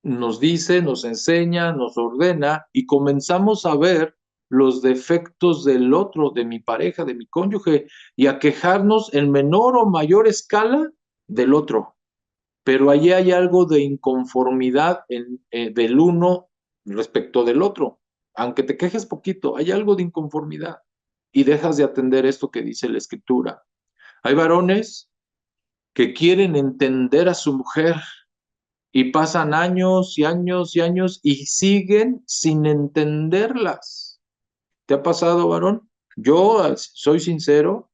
nos dice, nos enseña, nos ordena y comenzamos a ver los defectos del otro, de mi pareja, de mi cónyuge, y a quejarnos en menor o mayor escala del otro. Pero allí hay algo de inconformidad del uno respecto del otro. Aunque te quejes poquito, hay algo de inconformidad y dejas de atender esto que dice la escritura. Hay varones que quieren entender a su mujer y pasan años y años y años y siguen sin entenderlas. ¿Te ha pasado, varón? Yo soy sincero,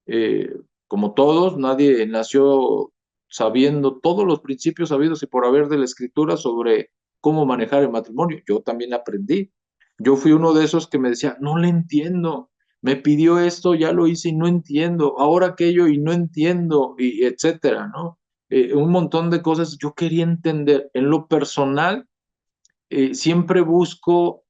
eh, como todos, nadie nació sabiendo todos los principios sabidos y por haber de la escritura sobre cómo manejar el matrimonio. Yo también aprendí. Yo fui uno de esos que me decía, no le entiendo, me pidió esto, ya lo hice y no entiendo, ahora aquello y no entiendo, y etcétera, ¿no? Un montón de cosas yo quería entender. En lo personal, siempre busco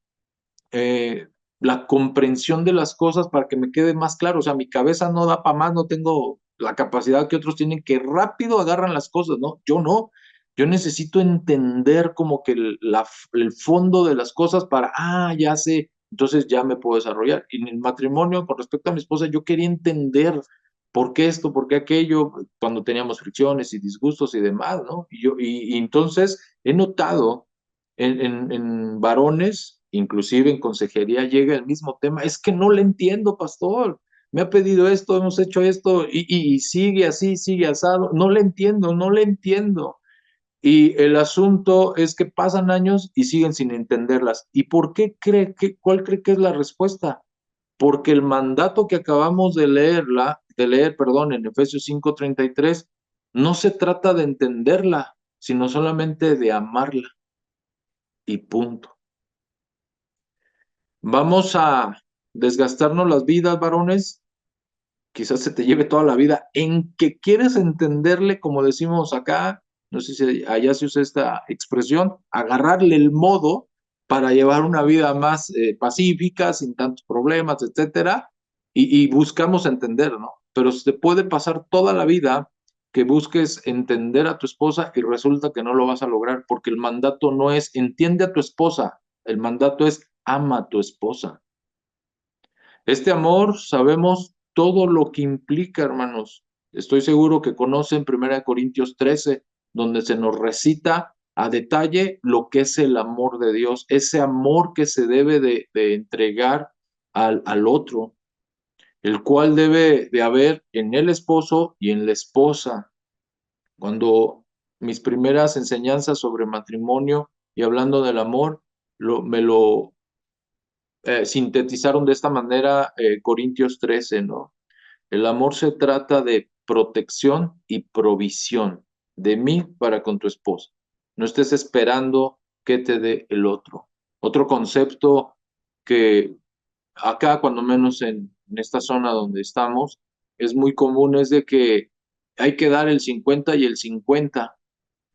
la comprensión de las cosas para que me quede más claro. O sea, mi cabeza no da para más, no tengo la capacidad que otros tienen que rápido agarran las cosas, ¿no? Yo no. Yo necesito entender como que el fondo de las cosas para, ya sé, entonces ya me puedo desarrollar. Y en el matrimonio, con respecto a mi esposa, yo quería entender por qué esto, por qué aquello, cuando teníamos fricciones y disgustos y demás, ¿no? Y entonces he notado en varones, inclusive en consejería, llega el mismo tema. Es que no le entiendo, pastor. Me ha pedido esto, hemos hecho esto y sigue así, sigue asado. No le entiendo, no le entiendo. Y el asunto es que pasan años y siguen sin entenderlas. ¿Y por qué cuál cree que es la respuesta? Porque el mandato que acabamos de leer, perdón, en Efesios 5:33, no se trata de entenderla, sino solamente de amarla y punto. Vamos a desgastarnos las vidas, varones. Quizás se te lleve toda la vida en que quieres entenderle, como decimos acá, no sé si allá se usa esta expresión, agarrarle el modo para llevar una vida más pacífica, sin tantos problemas, etcétera, y buscamos entender, ¿no? Pero se te puede pasar toda la vida que busques entender a tu esposa y resulta que no lo vas a lograr porque el mandato no es entiende a tu esposa, el mandato es ama a tu esposa. Este amor sabemos todo lo que implica, hermanos. Estoy seguro que conocen 1 Corintios 13, donde se nos recita a detalle lo que es el amor de Dios, ese amor que se debe de entregar al otro, el cual debe de haber en el esposo y en la esposa. Cuando mis primeras enseñanzas sobre matrimonio y hablando del amor, me lo sintetizaron de esta manera Corintios 13, ¿no? El amor se trata de protección y provisión de mí para con tu esposa. No estés esperando que te dé el otro. Otro concepto que acá, cuando menos en esta zona donde estamos, es muy común, es de que hay que dar el 50 y el 50,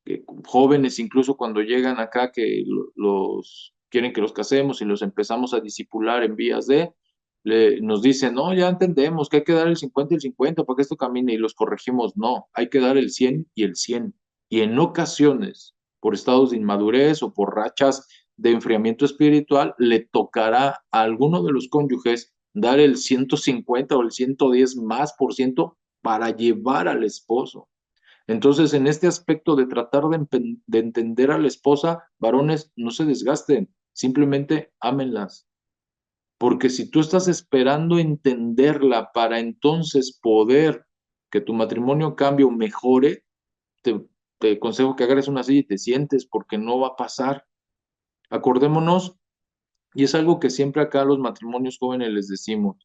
que jóvenes incluso cuando llegan acá que los quieren que los casemos y los empezamos a disipular en vías de, nos dicen, no, ya entendemos que hay que dar el 50 y el 50 para que esto camine y los corregimos, no, hay que dar el 100 y el 100. Y en ocasiones, por estados de inmadurez o por rachas de enfriamiento espiritual, le tocará a alguno de los cónyuges dar el 150 o el 110 más por ciento para llevar al esposo. Entonces, en este aspecto de tratar de entender a la esposa, varones, no se desgasten, simplemente ámenlas. Porque si tú estás esperando entenderla para entonces poder que tu matrimonio cambie o mejore, te, te aconsejo que agarres una silla y te sientes porque no va a pasar. Acordémonos, y es algo que siempre acá a los matrimonios jóvenes les decimos,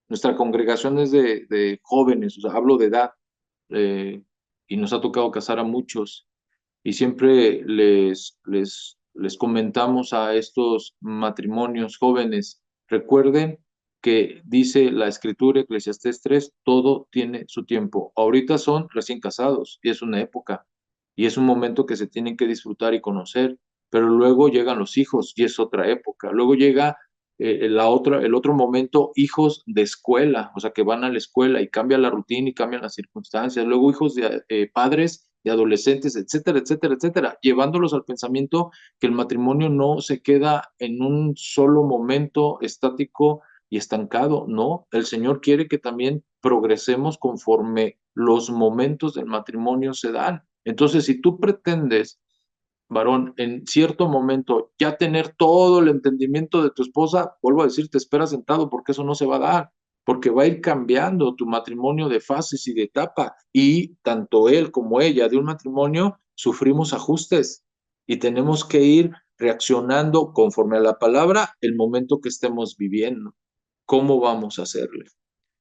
nuestra congregación es de jóvenes, o sea, hablo de edad, eh, y nos ha tocado casar a muchos y siempre les comentamos a estos matrimonios jóvenes, recuerden que dice la escritura Eclesiastés 3, todo tiene su tiempo. Ahorita son recién casados y es una época y es un momento que se tienen que disfrutar y conocer, pero luego llegan los hijos y es otra época. Luego llega el otro momento, hijos de escuela, o sea, que van a la escuela y cambia la rutina y cambian las circunstancias. Luego hijos de padres, de adolescentes, etcétera, etcétera, etcétera, llevándolos al pensamiento que el matrimonio no se queda en un solo momento estático y estancado, no, el Señor quiere que también progresemos conforme los momentos del matrimonio se dan. Entonces, si tú pretendes varón, en cierto momento ya tener todo el entendimiento de tu esposa, vuelvo a decir, te espera sentado porque eso no se va a dar, porque va a ir cambiando tu matrimonio de fases y de etapa, y tanto él como ella de un matrimonio sufrimos ajustes y tenemos que ir reaccionando conforme a la palabra el momento que estemos viviendo. ¿Cómo vamos a hacerle?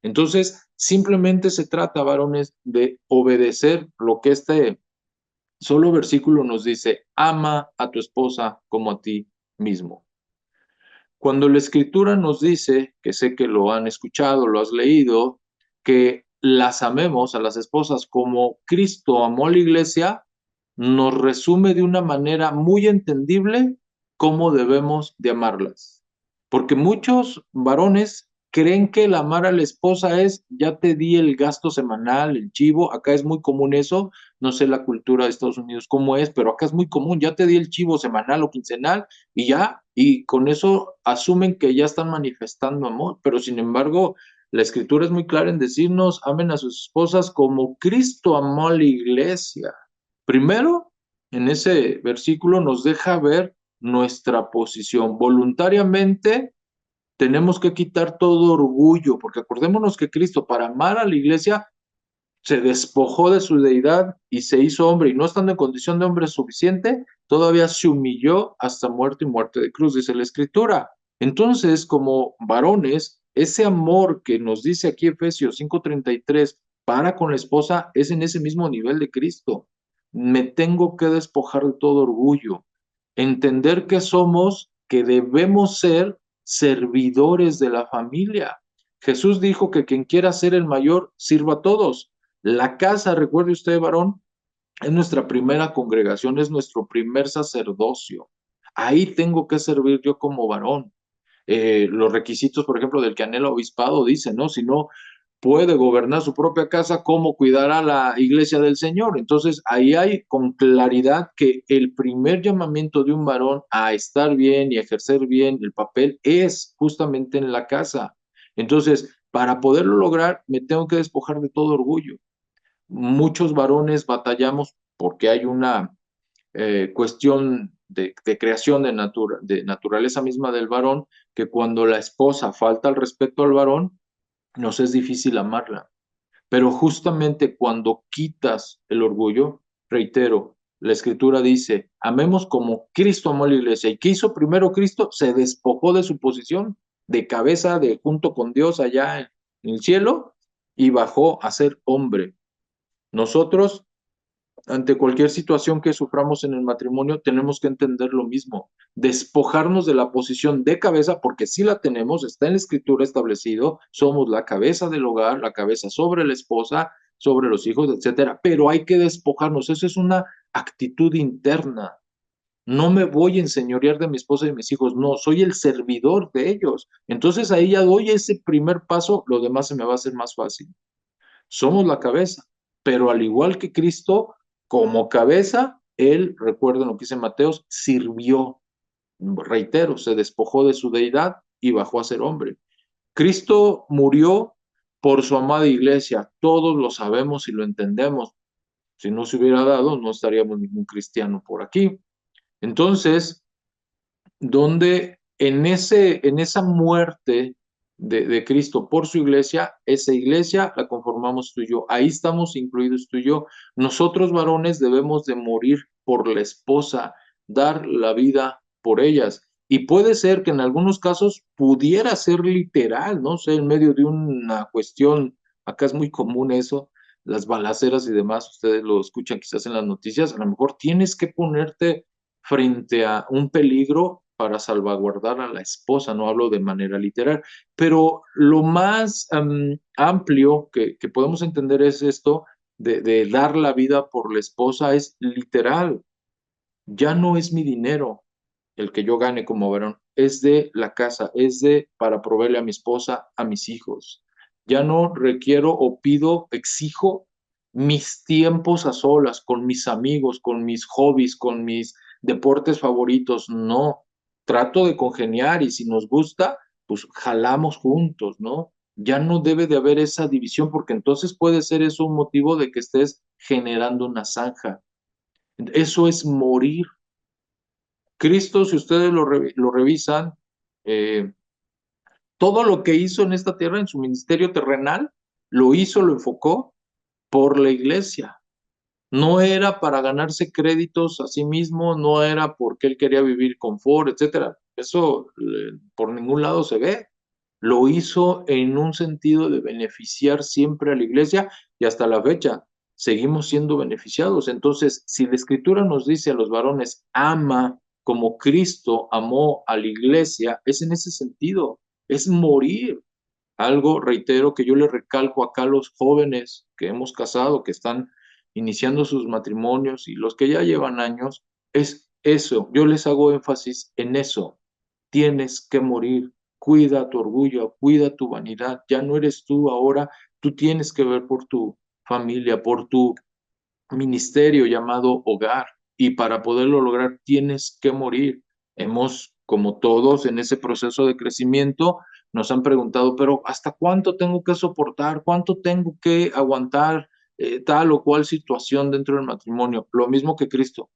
Entonces, simplemente se trata, varones, de obedecer lo que solo versículo nos dice, ama a tu esposa como a ti mismo. Cuando la escritura nos dice, que sé que lo han escuchado, lo has leído, que las amemos a las esposas como Cristo amó a la iglesia, nos resume de una manera muy entendible cómo debemos de amarlas. Porque muchos varones creen que el amar a la esposa es, ya te di el gasto semanal, el chivo, acá es muy común eso, no sé la cultura de Estados Unidos cómo es, pero acá es muy común, ya te di el chivo semanal o quincenal y ya, y con eso asumen que ya están manifestando amor, pero sin embargo, la escritura es muy clara en decirnos, amen a sus esposas como Cristo amó a la iglesia. Primero, en ese versículo nos deja ver nuestra posición. Voluntariamente tenemos que quitar todo orgullo, porque acordémonos que Cristo, para amar a la iglesia, se despojó de su deidad y se hizo hombre, y no estando en condición de hombre suficiente, todavía se humilló hasta muerte y muerte de cruz, dice la Escritura. Entonces, como varones, ese amor que nos dice aquí Efesios 5:33 para con la esposa es en ese mismo nivel de Cristo. Me tengo que despojar de todo orgullo, entender que somos, que debemos ser servidores de la familia. Jesús dijo que quien quiera ser el mayor sirva a todos. La casa, recuerde usted, varón, es nuestra primera congregación, es nuestro primer sacerdocio. Ahí tengo que servir yo como varón. Los requisitos, por ejemplo, del que anhela obispado dice, ¿no? Si no puede gobernar su propia casa, ¿cómo cuidará la iglesia del Señor? Entonces, ahí hay con claridad que el primer llamamiento de un varón a estar bien y ejercer bien el papel es justamente en la casa. Entonces, para poderlo lograr, me tengo que despojar de todo orgullo. Muchos varones batallamos porque hay una cuestión de creación de naturaleza misma del varón, que cuando la esposa falta al respeto al varón, nos es difícil amarla. Pero justamente cuando quitas el orgullo, reitero, la escritura dice, amemos como Cristo amó a la iglesia. ¿Y qué hizo primero Cristo? Se despojó de su posición de cabeza de junto con Dios allá en el cielo y bajó a ser hombre. Nosotros, ante cualquier situación que suframos en el matrimonio, tenemos que entender lo mismo, despojarnos de la posición de cabeza, porque si la tenemos, está en la escritura establecido, somos la cabeza del hogar, la cabeza sobre la esposa, sobre los hijos, etcétera, pero hay que despojarnos, eso es una actitud interna. No me voy a enseñorear de mi esposa y de mis hijos, no, soy el servidor de ellos. Entonces ahí ya doy ese primer paso, lo demás se me va a hacer más fácil. Somos la cabeza, pero al igual que Cristo, como cabeza, él, recuerden lo que dice Mateos, sirvió, reitero, se despojó de su deidad y bajó a ser hombre. Cristo murió por su amada iglesia, todos lo sabemos y lo entendemos. Si no se hubiera dado, no estaríamos ningún cristiano por aquí. Entonces, donde en esa muerte Cristo por su iglesia, esa iglesia la conformamos tú y yo. Ahí estamos incluidos tú y yo. Nosotros varones debemos de morir por la esposa, dar la vida por ellas. Y puede ser que en algunos casos pudiera ser literal, no sé, en medio de una cuestión, acá es muy común eso, las balaceras y demás, ustedes lo escuchan quizás en las noticias, a lo mejor tienes que ponerte frente a un peligro para salvaguardar a la esposa, no hablo de manera literal, pero lo más amplio que podemos entender es esto de dar la vida por la esposa, es literal, ya no es mi dinero el que yo gane como varón, es de la casa, es de para proveerle a mi esposa, a mis hijos. Ya no requiero o pido, exijo mis tiempos a solas, con mis amigos, con mis hobbies, con mis deportes favoritos. No, trato de congeniar y si nos gusta, pues jalamos juntos, ¿no? Ya no debe de haber esa división porque entonces puede ser eso un motivo de que estés generando una zanja. Eso es morir. Cristo, si ustedes lo revisan, eh, todo lo que hizo en esta tierra, en su ministerio terrenal, lo hizo, lo enfocó por la iglesia. No era para ganarse créditos a sí mismo, no era porque él quería vivir confort, etcétera. Eso por ningún lado se ve. Lo hizo en un sentido de beneficiar siempre a la iglesia y hasta la fecha seguimos siendo beneficiados. Entonces, si la escritura nos dice a los varones, ama como Cristo amó a la iglesia, es en ese sentido, es morir. Algo, reitero, que yo le recalco acá a los jóvenes que hemos casado, que están iniciando sus matrimonios y los que ya llevan años, es eso. Yo les hago énfasis en eso. Tienes que morir. Cuida tu orgullo, cuida tu vanidad. Ya no eres tú ahora. Tú tienes que ver por tu familia, por tu ministerio llamado hogar. Y para poderlo lograr, tienes que morir. Hemos, como todos, en ese proceso de crecimiento, nos han preguntado, pero ¿hasta cuánto tengo que soportar? ¿Cuánto tengo que aguantar tal o cual situación dentro del matrimonio? Lo mismo que Cristo.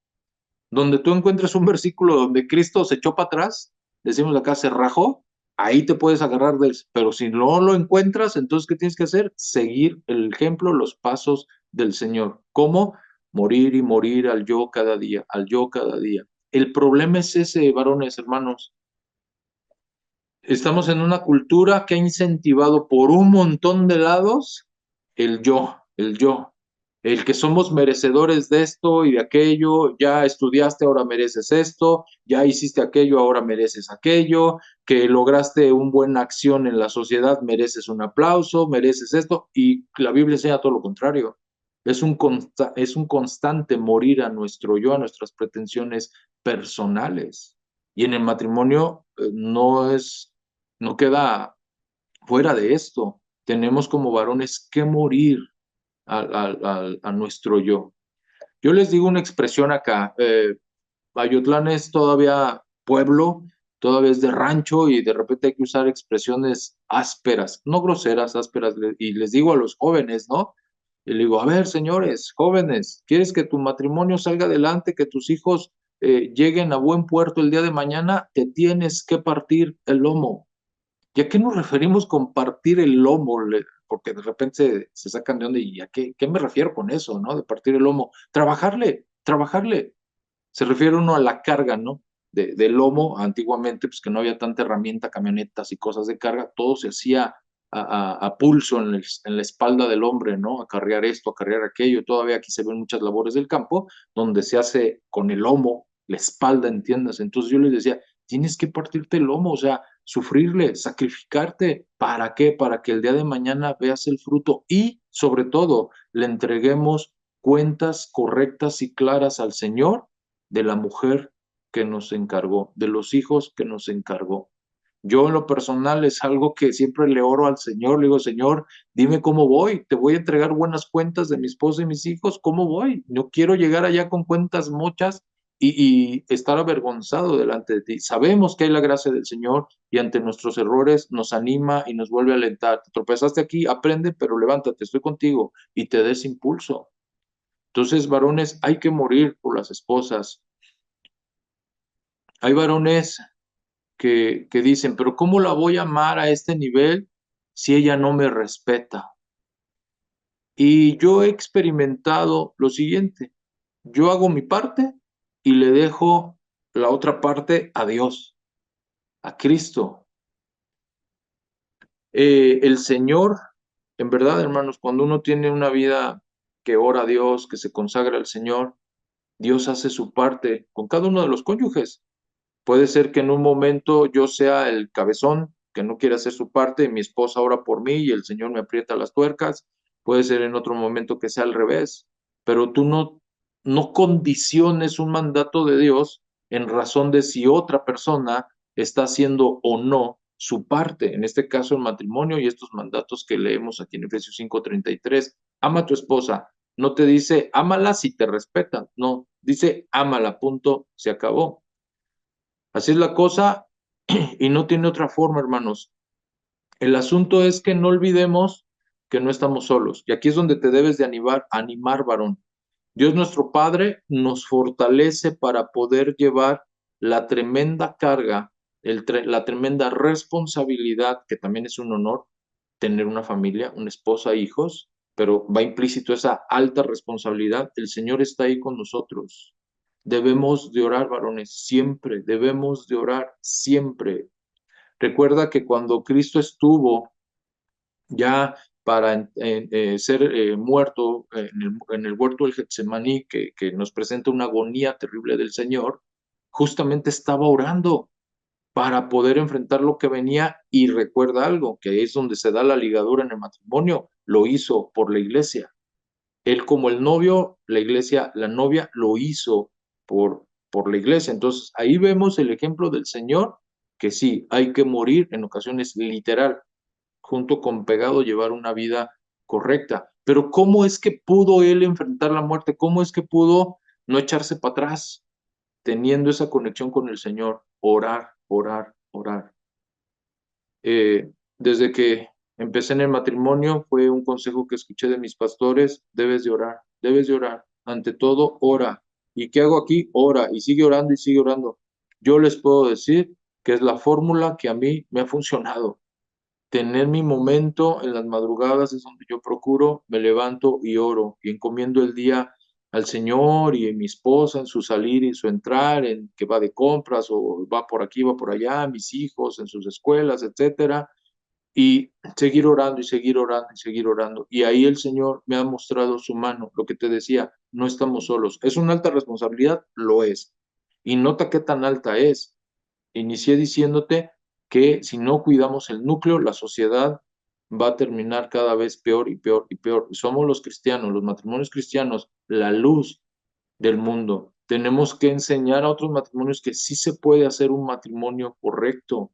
Donde tú encuentres un versículo donde Cristo se echó para atrás, decimos acá, se rajó, ahí te puedes agarrar de él. Pero si no lo encuentras, entonces, ¿qué tienes que hacer? Seguir el ejemplo, los pasos del Señor. ¿Cómo? Morir y morir al yo cada día, al yo cada día. El problema es ese, varones, hermanos. Estamos en una cultura que ha incentivado por un montón de lados el yo, el que somos merecedores de esto y de aquello, ya estudiaste, ahora mereces esto, ya hiciste aquello, ahora mereces aquello, que lograste una buena acción en la sociedad, mereces un aplauso, mereces esto, y la Biblia enseña todo lo contrario. Es un constante morir a nuestro yo, a nuestras pretensiones personales. Y en el matrimonio no queda fuera de esto. Tenemos como varones que morir a nuestro yo. Yo les digo una expresión acá. Ayotlán es todavía pueblo, todavía es de rancho y de repente hay que usar expresiones ásperas, no groseras, ásperas. Y les digo a los jóvenes, ¿no? Y le digo, a ver, señores, jóvenes, ¿quieres que tu matrimonio salga adelante, que tus hijos lleguen a buen puerto el día de mañana? Te tienes que partir el lomo. ¿Y a qué nos referimos con partir el lomo? Porque de repente se sacan de onda y ¿a qué me refiero con eso, no? De partir el lomo. Trabajarle, trabajarle. Se refiere uno a la carga, ¿no? Del lomo, antiguamente, pues que no había tanta herramienta, camionetas y cosas de carga, todo se hacía a pulso en la espalda del hombre, ¿no? Acarrear esto, acarrear aquello. Todavía aquí se ven muchas labores del campo donde se hace con el lomo, la espalda, ¿entiendes? Entonces yo les decía, tienes que partirte el lomo, o sea, sufrirle, sacrificarte. ¿Para qué? Para que el día de mañana veas el fruto y, sobre todo, le entreguemos cuentas correctas y claras al Señor de la mujer que nos encargó, de los hijos que nos encargó. Yo en lo personal es algo que siempre le oro al Señor, le digo, Señor, dime cómo voy, te voy a entregar buenas cuentas de mi esposa y mis hijos, ¿cómo voy? No quiero llegar allá con cuentas muchas y estar avergonzado delante de ti. Sabemos que hay la gracia del Señor y ante nuestros errores nos anima y nos vuelve a alentar. Te tropezaste aquí, aprende, pero levántate, estoy contigo y te des impulso. Entonces, varones, hay que morir por las esposas. Hay varones que dicen, pero ¿cómo la voy a amar a este nivel si ella no me respeta? Y yo he experimentado lo siguiente, yo hago mi parte y le dejo la otra parte a Dios, a Cristo. El Señor, en verdad, hermanos, cuando uno tiene una vida que ora a Dios, que se consagra al Señor, Dios hace su parte con cada uno de los cónyuges. Puede ser que en un momento yo sea el cabezón que no quiere hacer su parte, mi esposa ora por mí y el Señor me aprieta las tuercas. Puede ser en otro momento que sea al revés, pero tú no condiciones un mandato de Dios en razón de si otra persona está haciendo o no su parte, en este caso el matrimonio y estos mandatos que leemos aquí en Efesios 5:33. Ama a tu esposa, no te dice ámala si te respetan, no, dice ámala, punto, se acabó. Así es la cosa y no tiene otra forma, hermanos. El asunto es que no olvidemos que no estamos solos. Y aquí es donde te debes de animar, varón. Dios nuestro Padre nos fortalece para poder llevar la tremenda carga, la tremenda responsabilidad, que también es un honor, tener una familia, una esposa, hijos, pero va implícito esa alta responsabilidad. El Señor está ahí con nosotros. Debemos de orar, varones, siempre, debemos de orar siempre. Recuerda que cuando Cristo estuvo ya para ser muerto en el huerto del Getsemaní, que nos presenta una agonía terrible del Señor, justamente estaba orando para poder enfrentar lo que venía y recuerda algo, que es donde se da la ligadura en el matrimonio, lo hizo por la iglesia. Él como el novio, la iglesia, la novia, lo hizo por la iglesia. Entonces ahí vemos el ejemplo del Señor, que sí, hay que morir en ocasiones literal, junto con pegado, llevar una vida correcta. Pero ¿cómo es que pudo él enfrentar la muerte? ¿Cómo es que pudo no echarse para atrás, teniendo esa conexión con el Señor? Orar, orar, orar. Desde que empecé en el matrimonio, fue un consejo que escuché de mis pastores, debes de orar, debes de orar. Ante todo, ora. ¿Y qué hago aquí? Ora y sigue orando y sigue orando. Yo les puedo decir que es la fórmula que a mí me ha funcionado. Tener mi momento en las madrugadas es donde yo procuro, me levanto y oro y encomiendo el día al Señor y a mi esposa en su salir y su entrar, en que va de compras o va por aquí, va por allá, mis hijos en sus escuelas, etcétera, y seguir orando y seguir orando y seguir orando. Y ahí el Señor me ha mostrado su mano, lo que te decía, no estamos solos. ¿Es una alta responsabilidad? Lo es. Y nota qué tan alta es. Inicié diciéndote que si no cuidamos el núcleo, la sociedad va a terminar cada vez peor y peor y peor. Somos los cristianos, los matrimonios cristianos, la luz del mundo. Tenemos que enseñar a otros matrimonios que sí se puede hacer un matrimonio correcto,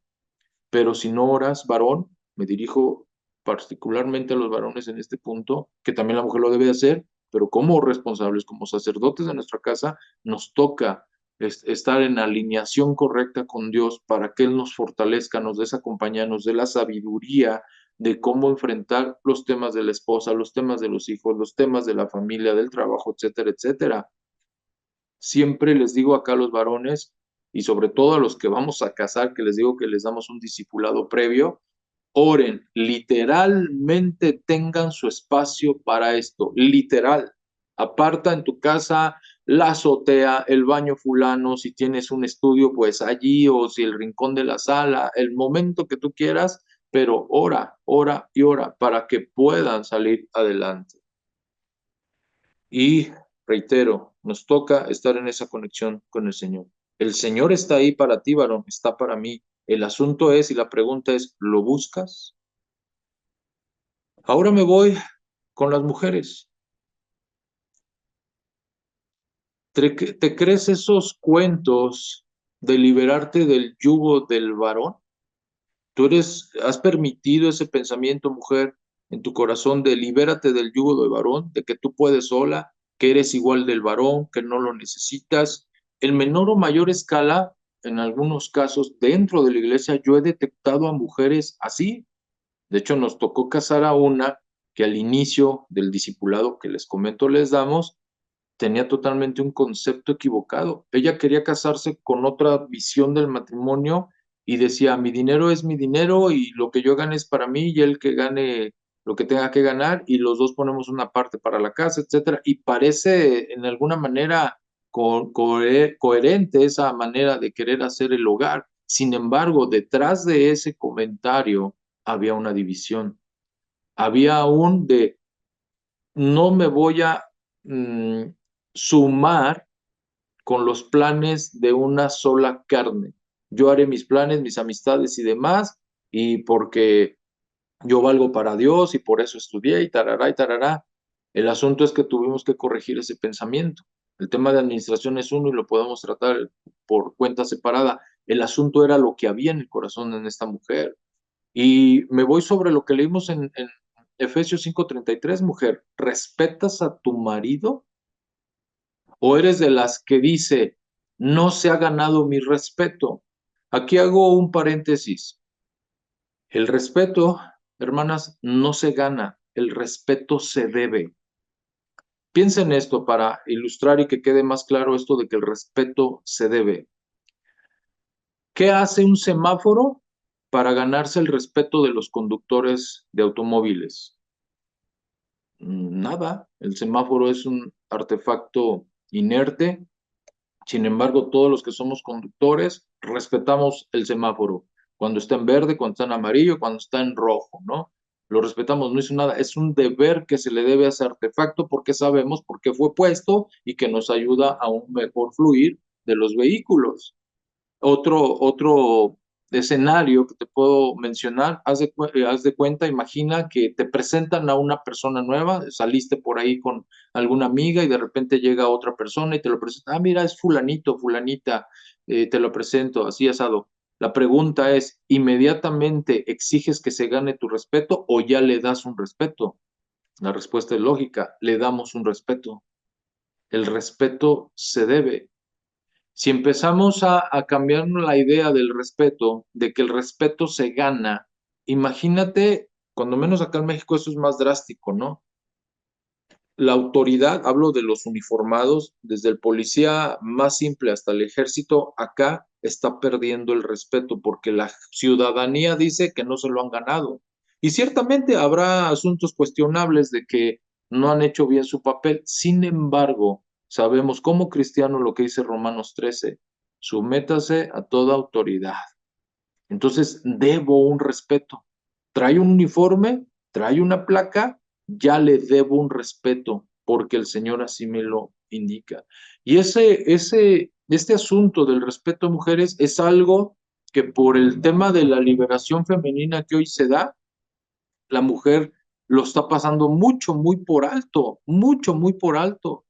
pero si no oras, varón, me dirijo particularmente a los varones en este punto, que también la mujer lo debe hacer, pero como responsables, como sacerdotes de nuestra casa, nos toca estar en alineación correcta con Dios para que Él nos fortalezca, nos dé esa compañía, nos dé la sabiduría, de cómo enfrentar los temas de la esposa, los temas de los hijos, los temas de la familia, del trabajo, etcétera, etcétera. Siempre les digo acá a los varones y sobre todo a los que vamos a casar, que les digo que les damos un discipulado previo, oren, literalmente tengan su espacio para esto, literal. Aparta en tu casa la azotea, el baño fulano, si tienes un estudio, pues allí, o si el rincón de la sala, el momento que tú quieras, pero ora, ora y ora para que puedan salir adelante. Y reitero, nos toca estar en esa conexión con el Señor. El Señor está ahí para ti, varón, está para mí. El asunto es, y la pregunta es, ¿lo buscas? Ahora me voy con las mujeres. ¿Te crees esos cuentos de liberarte del yugo del varón? Has permitido ese pensamiento, mujer, en tu corazón de libérate del yugo del varón, de que tú puedes sola, que eres igual del varón, que no lo necesitas. En menor o mayor escala, en algunos casos, dentro de la iglesia, yo he detectado a mujeres así. De hecho, nos tocó casar a una que al inicio del discipulado que les comento les damos, tenía totalmente un concepto equivocado. Ella quería casarse con otra visión del matrimonio y decía, mi dinero es mi dinero y lo que yo gane es para mí y él que gane lo que tenga que ganar y los dos ponemos una parte para la casa, etcétera. Y parece en alguna manera coherente esa manera de querer hacer el hogar. Sin embargo, detrás de ese comentario había una división. Había un de no me voy a mm, sumar con los planes de una sola carne. Yo haré mis planes, mis amistades y demás, y porque yo valgo para Dios y por eso estudié y tarará y tarará. El asunto es que tuvimos que corregir ese pensamiento. El tema de administración es uno y lo podemos tratar por cuenta separada. El asunto era lo que había en el corazón en esta mujer. Y me voy sobre lo que leímos en Efesios 5:33, mujer, ¿respetas a tu marido? ¿O eres de las que dice, no se ha ganado mi respeto? Aquí hago un paréntesis. El respeto, hermanas, no se gana, el respeto se debe. Piensa en esto para ilustrar y que quede más claro esto de que el respeto se debe. ¿Qué hace un semáforo para ganarse el respeto de los conductores de automóviles? Nada, el semáforo es un artefacto inerte. Sin embargo, todos los que somos conductores respetamos el semáforo. Cuando está en verde, cuando está en amarillo, cuando está en rojo, ¿no? Lo respetamos, no es nada, es un deber que se le debe a ese artefacto porque sabemos por qué fue puesto y que nos ayuda a un mejor fluir de los vehículos. Otro escenario que te puedo mencionar, haz de cuenta, imagina que te presentan a una persona nueva, saliste por ahí con alguna amiga y de repente llega otra persona y te lo presenta, mira, es fulanito, fulanita, te lo presento, así asado. La pregunta es, ¿inmediatamente exiges que se gane tu respeto o ya le das un respeto? La respuesta es lógica, le damos un respeto. El respeto se debe. Si empezamos a cambiar la idea del respeto, de que el respeto se gana, imagínate, cuando menos acá en México eso es más drástico, ¿no? La autoridad, hablo de los uniformados, desde el policía más simple hasta el ejército, acá está perdiendo el respeto porque la ciudadanía dice que no se lo han ganado. Y ciertamente habrá asuntos cuestionables de que no han hecho bien su papel. Sin embargo, sabemos como cristianos lo que dice Romanos 13, sométase a toda autoridad. Entonces, debo un respeto. Trae un uniforme, trae una placa, ya le debo un respeto, porque el Señor así me lo indica. Y este asunto del respeto a mujeres es algo que por el tema de la liberación femenina que hoy se da, la mujer lo está pasando mucho, muy por alto, mucho, muy por alto.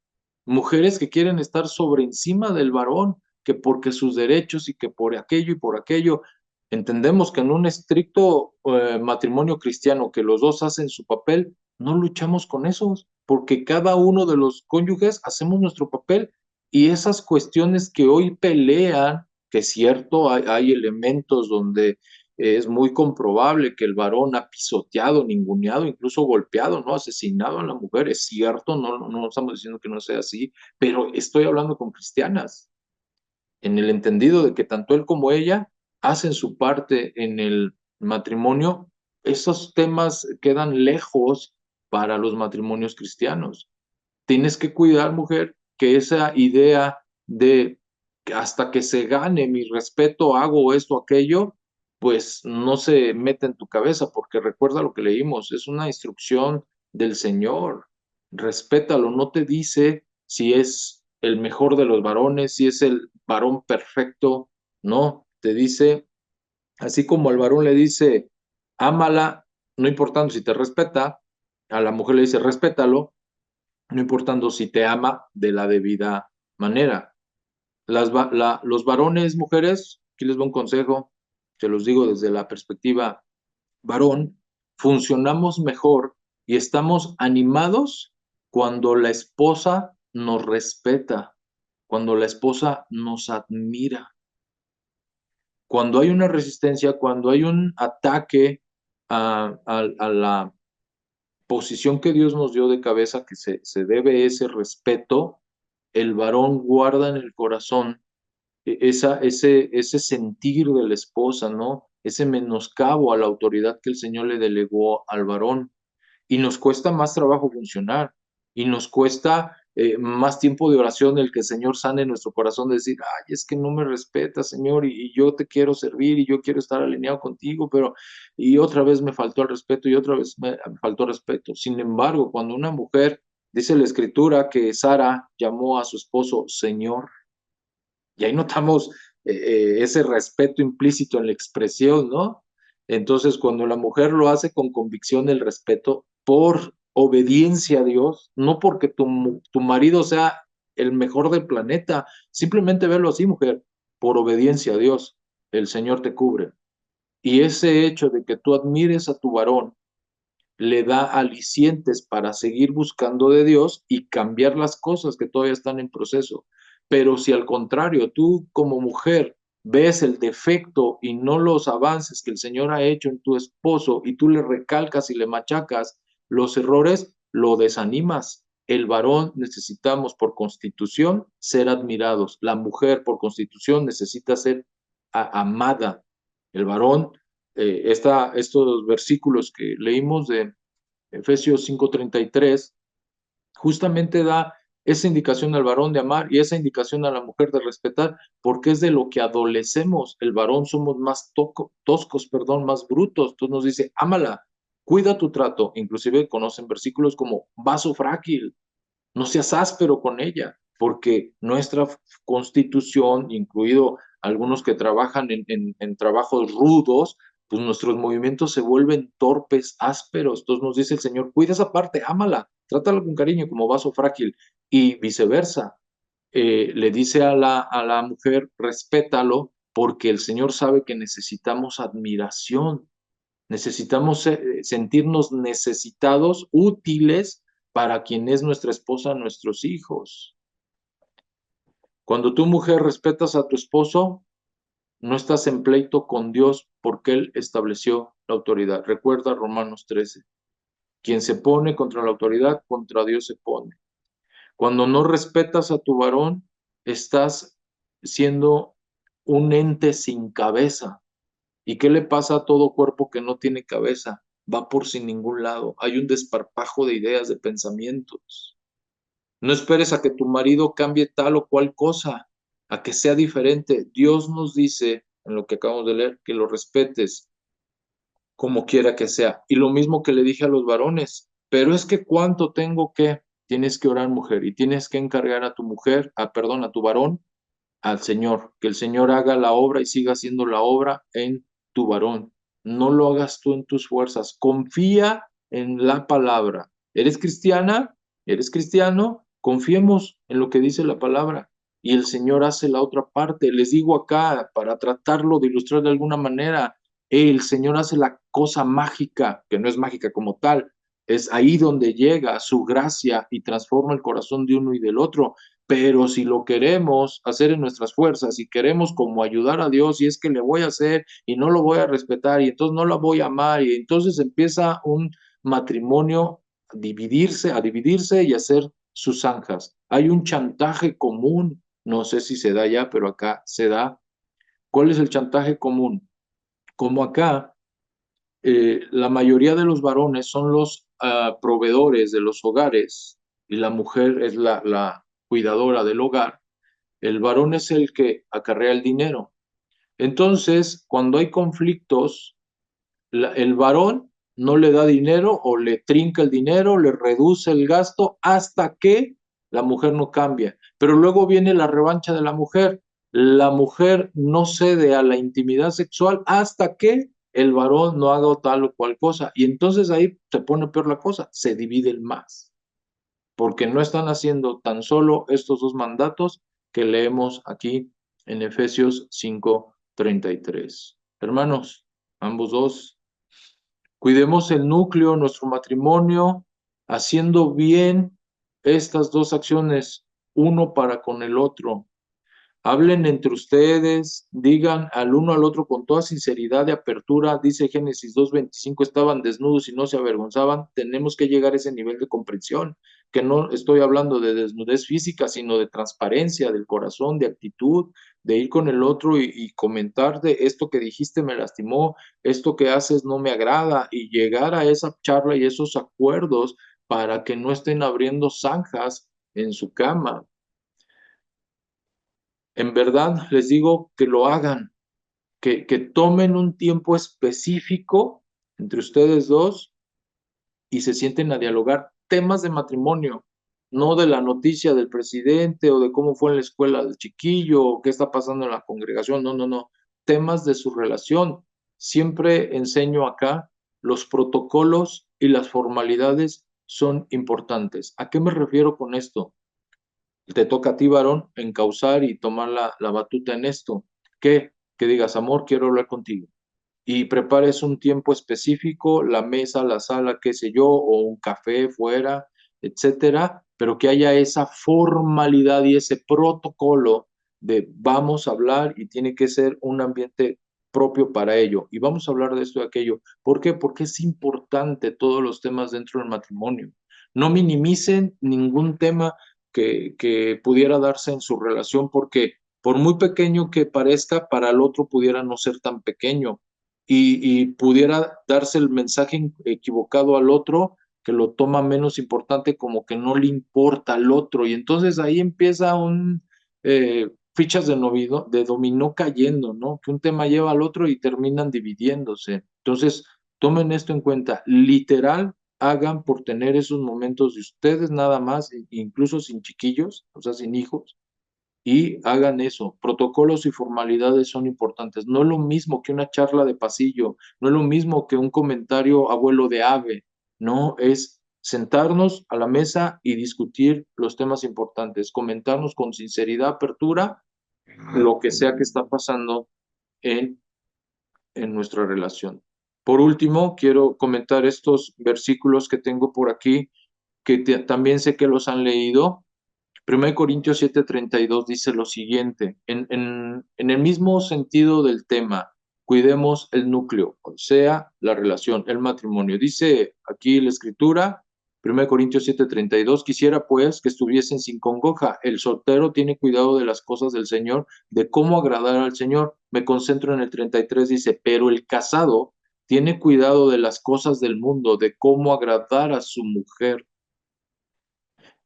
Mujeres que quieren estar sobre encima del varón, que porque sus derechos y que por aquello y por aquello. Entendemos que en un estricto matrimonio cristiano que los dos hacen su papel, no luchamos con esos, porque cada uno de los cónyuges hacemos nuestro papel y esas cuestiones que hoy pelean, que es cierto, hay elementos donde es muy comprobable que el varón ha pisoteado, ninguneado, incluso golpeado, ¿no? Asesinado a la mujer. Es cierto, no estamos diciendo que no sea así, pero estoy hablando con cristianas, en el entendido de que tanto él como ella hacen su parte en el matrimonio. Esos temas quedan lejos para los matrimonios cristianos. Tienes que cuidar, mujer, que esa idea de que hasta que se gane mi respeto hago esto, aquello, pues no se mete en tu cabeza, porque recuerda lo que leímos, es una instrucción del Señor. Respétalo, no te dice si es el mejor de los varones, si es el varón perfecto, no, te dice, así como al varón le dice, ámala, no importando si te respeta, a la mujer le dice, respétalo, no importando si te ama de la debida manera. Los varones, mujeres, aquí les doy un consejo, se los digo desde la perspectiva varón, funcionamos mejor y estamos animados cuando la esposa nos respeta, cuando la esposa nos admira, cuando hay una resistencia, cuando hay un ataque a la posición que Dios nos dio de cabeza, que se debe ese respeto, el varón guarda en el corazón ese sentir de la esposa, ¿no? Ese menoscabo a la autoridad que el Señor le delegó al varón. Y nos cuesta más trabajo funcionar. Y nos cuesta más tiempo de oración el que el Señor sane nuestro corazón, de decir, ay, es que no me respeta, Señor, y yo te quiero servir y yo quiero estar alineado contigo, pero y otra vez me faltó el respeto y otra vez me faltó el respeto. Sin embargo, cuando una mujer, dice la escritura que Sara llamó a su esposo Señor, y ahí notamos ese respeto implícito en la expresión, ¿no? Entonces, cuando la mujer lo hace con convicción, el respeto por obediencia a Dios, no porque tu marido sea el mejor del planeta, simplemente verlo así, mujer, por obediencia a Dios, el Señor te cubre. Y ese hecho de que tú admires a tu varón le da alicientes para seguir buscando de Dios y cambiar las cosas que todavía están en proceso. Pero si al contrario, tú como mujer ves el defecto y no los avances que el Señor ha hecho en tu esposo y tú le recalcas y le machacas los errores, lo desanimas. El varón necesitamos por constitución ser admirados. La mujer por constitución necesita ser amada. El varón, estos versículos que leímos de Efesios 5:33, justamente da esa indicación al varón de amar y esa indicación a la mujer de respetar, porque es de lo que adolecemos. El varón somos más toscos, perdón, más brutos. Entonces nos dice, ámala, cuida tu trato. Inclusive conocen versículos como vaso frágil, no seas áspero con ella, porque nuestra constitución, incluido algunos que trabajan en trabajos rudos, pues nuestros movimientos se vuelven torpes, ásperos. Entonces nos dice el Señor, cuida esa parte, ámala, trátala con cariño como vaso frágil y viceversa. Le dice a la mujer, respétalo, porque el Señor sabe que necesitamos admiración, necesitamos sentirnos necesitados, útiles para quien es nuestra esposa, nuestros hijos. Cuando tu mujer respetas a tu esposo, no estás en pleito con Dios porque Él estableció la autoridad. Recuerda Romanos 13. Quien se pone contra la autoridad, contra Dios se pone. Cuando no respetas a tu varón, estás siendo un ente sin cabeza. ¿Y qué le pasa a todo cuerpo que no tiene cabeza? Va por sin ningún lado. Hay un desparpajo de ideas, de pensamientos. No esperes a que tu marido cambie tal o cual cosa, a que sea diferente. Dios nos dice, en lo que acabamos de leer, que lo respetes como quiera que sea. Y lo mismo que le dije a los varones, pero es que cuánto tengo que, tienes que orar, mujer, y tienes que encargar a tu mujer, perdón, a tu varón, al Señor, que el Señor haga la obra y siga haciendo la obra en tu varón. No lo hagas tú en tus fuerzas, confía en la palabra. ¿Eres cristiana? ¿Eres cristiano? Confiemos en lo que dice la palabra y el Señor hace la otra parte. Les digo acá, para tratarlo de ilustrar de alguna manera, el Señor hace la cosa mágica, que no es mágica como tal, es ahí donde llega su gracia y transforma el corazón de uno y del otro, Pero si lo queremos hacer en nuestras fuerzas y queremos como ayudar a Dios y es que le voy a hacer y no lo voy a respetar y entonces no la voy a amar y entonces empieza un matrimonio a dividirse y a hacer sus zanjas. Hay un chantaje común, no sé si se da ya, pero acá se da. ¿Cuál es el chantaje común? Como acá, la mayoría de los varones son los proveedores de los hogares y la mujer es la cuidadora del hogar, el varón es el que acarrea el dinero. Entonces, cuando hay conflictos, el varón no le da dinero o le trinca el dinero, le reduce el gasto hasta que la mujer no cambia. Pero luego viene la revancha de la mujer. La mujer no cede a la intimidad sexual hasta que el varón no haga tal o cual cosa. Y entonces ahí se pone peor la cosa, se dividen más, porque no están haciendo tan solo estos dos mandatos que leemos aquí en Efesios 5:33. Hermanos, ambos dos, cuidemos el núcleo, nuestro matrimonio, haciendo bien estas dos acciones, uno para con el otro. Hablen entre ustedes, digan al uno al otro con toda sinceridad de apertura. Dice Génesis 2:25, estaban desnudos y no se avergonzaban. Tenemos que llegar a ese nivel de comprensión, que no estoy hablando de desnudez física, sino de transparencia del corazón, de actitud, de ir con el otro y comentar de esto que dijiste me lastimó, esto que haces no me agrada, y llegar a esa charla y esos acuerdos para que no estén abriendo zanjas en su cama. En verdad les digo que lo hagan, que tomen un tiempo específico entre ustedes dos y se sienten a dialogar temas de matrimonio, no de la noticia del presidente o de cómo fue en la escuela del chiquillo o qué está pasando en la congregación, no, no, no, temas de su relación. Siempre enseño acá, los protocolos y las formalidades son importantes. ¿A qué me refiero con esto? Te toca a ti, varón, encauzar y tomar la batuta en esto. ¿Qué? Que digas, amor, quiero hablar contigo. Y prepares un tiempo específico, la mesa, la sala, qué sé yo, o un café fuera, etcétera, pero que haya esa formalidad y ese protocolo de vamos a hablar y tiene que ser un ambiente propio para ello. Y vamos a hablar de esto y aquello. ¿Por qué? Porque es importante todos los temas dentro del matrimonio. No minimicen ningún tema que pudiera darse en su relación, porque por muy pequeño que parezca, para el otro pudiera no ser tan pequeño y pudiera darse el mensaje equivocado al otro, que lo toma menos importante, como que no le importa al otro. Y entonces ahí empieza fichas de dominó cayendo, ¿no? Que un tema lleva al otro y terminan dividiéndose. Entonces, tomen esto en cuenta. Literal, hagan por tener esos momentos de ustedes nada más, incluso sin chiquillos, o sea, sin hijos, y hagan eso. Protocolos y formalidades son importantes. No es lo mismo que una charla de pasillo, no es lo mismo que un comentario abuelo de ave, no, es sentarnos a la mesa y discutir los temas importantes, comentarnos con sinceridad, apertura, lo que sea que está pasando en, en nuestra relación. Por último, quiero comentar estos versículos que tengo por aquí, que también sé que los han leído. 1 Corintios 7:32 dice lo siguiente, en el mismo sentido del tema, cuidemos el núcleo, o sea, la relación, el matrimonio. Dice aquí la escritura, 1 Corintios 7:32, quisiera pues que estuviesen sin congoja. El soltero tiene cuidado de las cosas del Señor, de cómo agradar al Señor. Me concentro en el 33, dice, pero el casado tiene cuidado de las cosas del mundo, de cómo agradar a su mujer.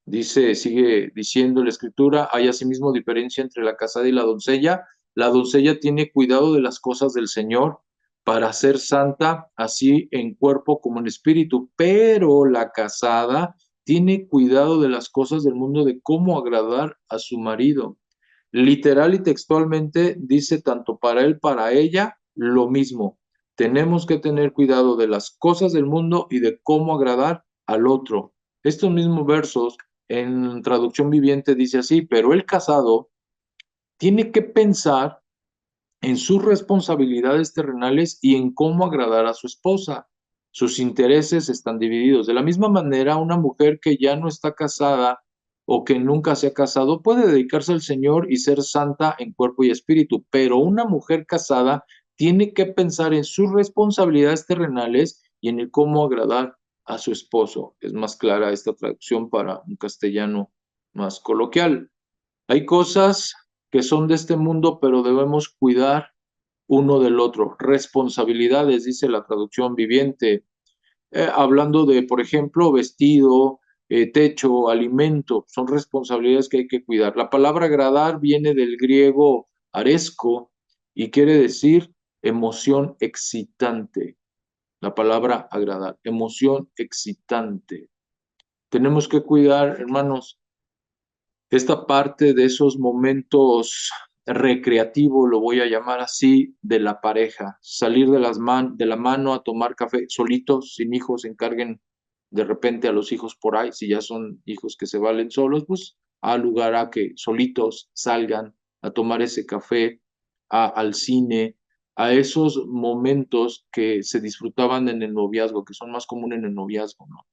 Dice, sigue diciendo la escritura, hay asimismo diferencia entre la casada y la doncella. La doncella tiene cuidado de las cosas del Señor para ser santa, así en cuerpo como en espíritu, pero la casada tiene cuidado de las cosas del mundo, de cómo agradar a su marido. Literal y textualmente dice tanto para él, para ella, lo mismo. Tenemos que tener cuidado de las cosas del mundo y de cómo agradar al otro. Estos mismos versos en traducción viviente dice así, pero el casado tiene que pensar en sus responsabilidades terrenales y en cómo agradar a su esposa. Sus intereses están divididos. De la misma manera, una mujer que ya no está casada o que nunca se ha casado puede dedicarse al Señor y ser santa en cuerpo y espíritu, pero una mujer casada tiene que pensar en sus responsabilidades terrenales y en el cómo agradar a su esposo. Es más clara esta traducción para un castellano más coloquial. Hay cosas que son de este mundo, pero debemos cuidar uno del otro. Responsabilidades, dice la traducción viviente, hablando de, por ejemplo, vestido, techo, alimento, son responsabilidades que hay que cuidar. La palabra agradar viene del griego aresco y quiere decir emoción excitante. La palabra agradar, emoción excitante. Tenemos que cuidar, hermanos, esta parte de esos momentos recreativos, lo voy a llamar así, de la pareja. Salir de la mano a tomar café solitos, sin hijos, encarguen de repente a los hijos por ahí, si ya son hijos que se valen solos, pues a lugar a que solitos salgan a tomar ese café, al cine, a esos momentos que se disfrutaban en el noviazgo, que son más comunes en el noviazgo, ¿no?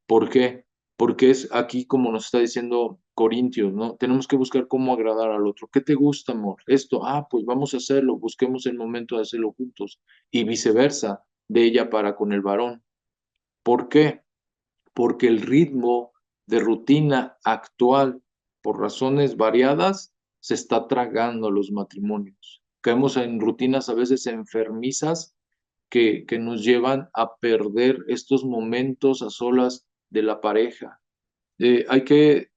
¿Por qué? Porque es aquí como nos está diciendo Corintios, ¿no? Tenemos que buscar cómo agradar al otro. ¿Qué te gusta, amor? Esto, pues vamos a hacerlo, busquemos el momento de hacerlo juntos. Y viceversa, de ella para con el varón. ¿Por qué? Porque el ritmo de rutina actual, por razones variadas, se está tragando a los matrimonios. Caemos en rutinas a veces enfermizas que nos llevan a perder estos momentos a solas de la pareja. Hay que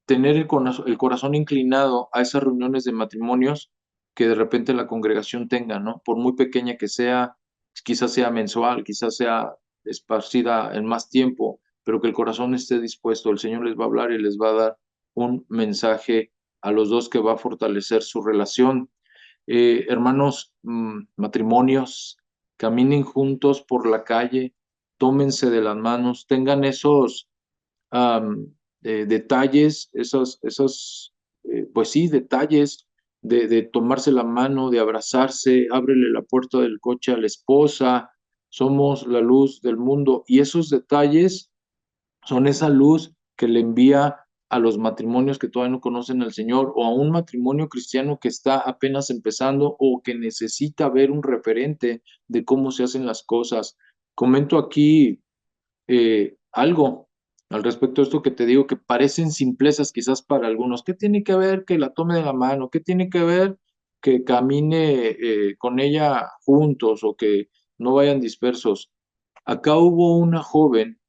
tener el corazón inclinado a esas reuniones de matrimonios que de repente la congregación tenga, ¿no? Por muy pequeña que sea, quizás sea mensual, quizás sea esparcida en más tiempo, pero que el corazón esté dispuesto. El Señor les va a hablar y les va a dar un mensaje a los dos que va a fortalecer su relación. Hermanos, matrimonios, caminen juntos por la calle, tómense de las manos, tengan esos detalles, pues sí, detalles de tomarse la mano, de abrazarse, ábrele la puerta del coche a la esposa, somos la luz del mundo, y esos detalles son esa luz que le envía a los matrimonios que todavía no conocen al Señor o a un matrimonio cristiano que está apenas empezando o que necesita ver un referente de cómo se hacen las cosas. Comento aquí algo al respecto de esto que te digo, que parecen simplezas quizás para algunos. ¿Qué tiene que ver que la tome de la mano? ¿Qué tiene que ver que camine con ella juntos o que no vayan dispersos? Acá hubo una joven,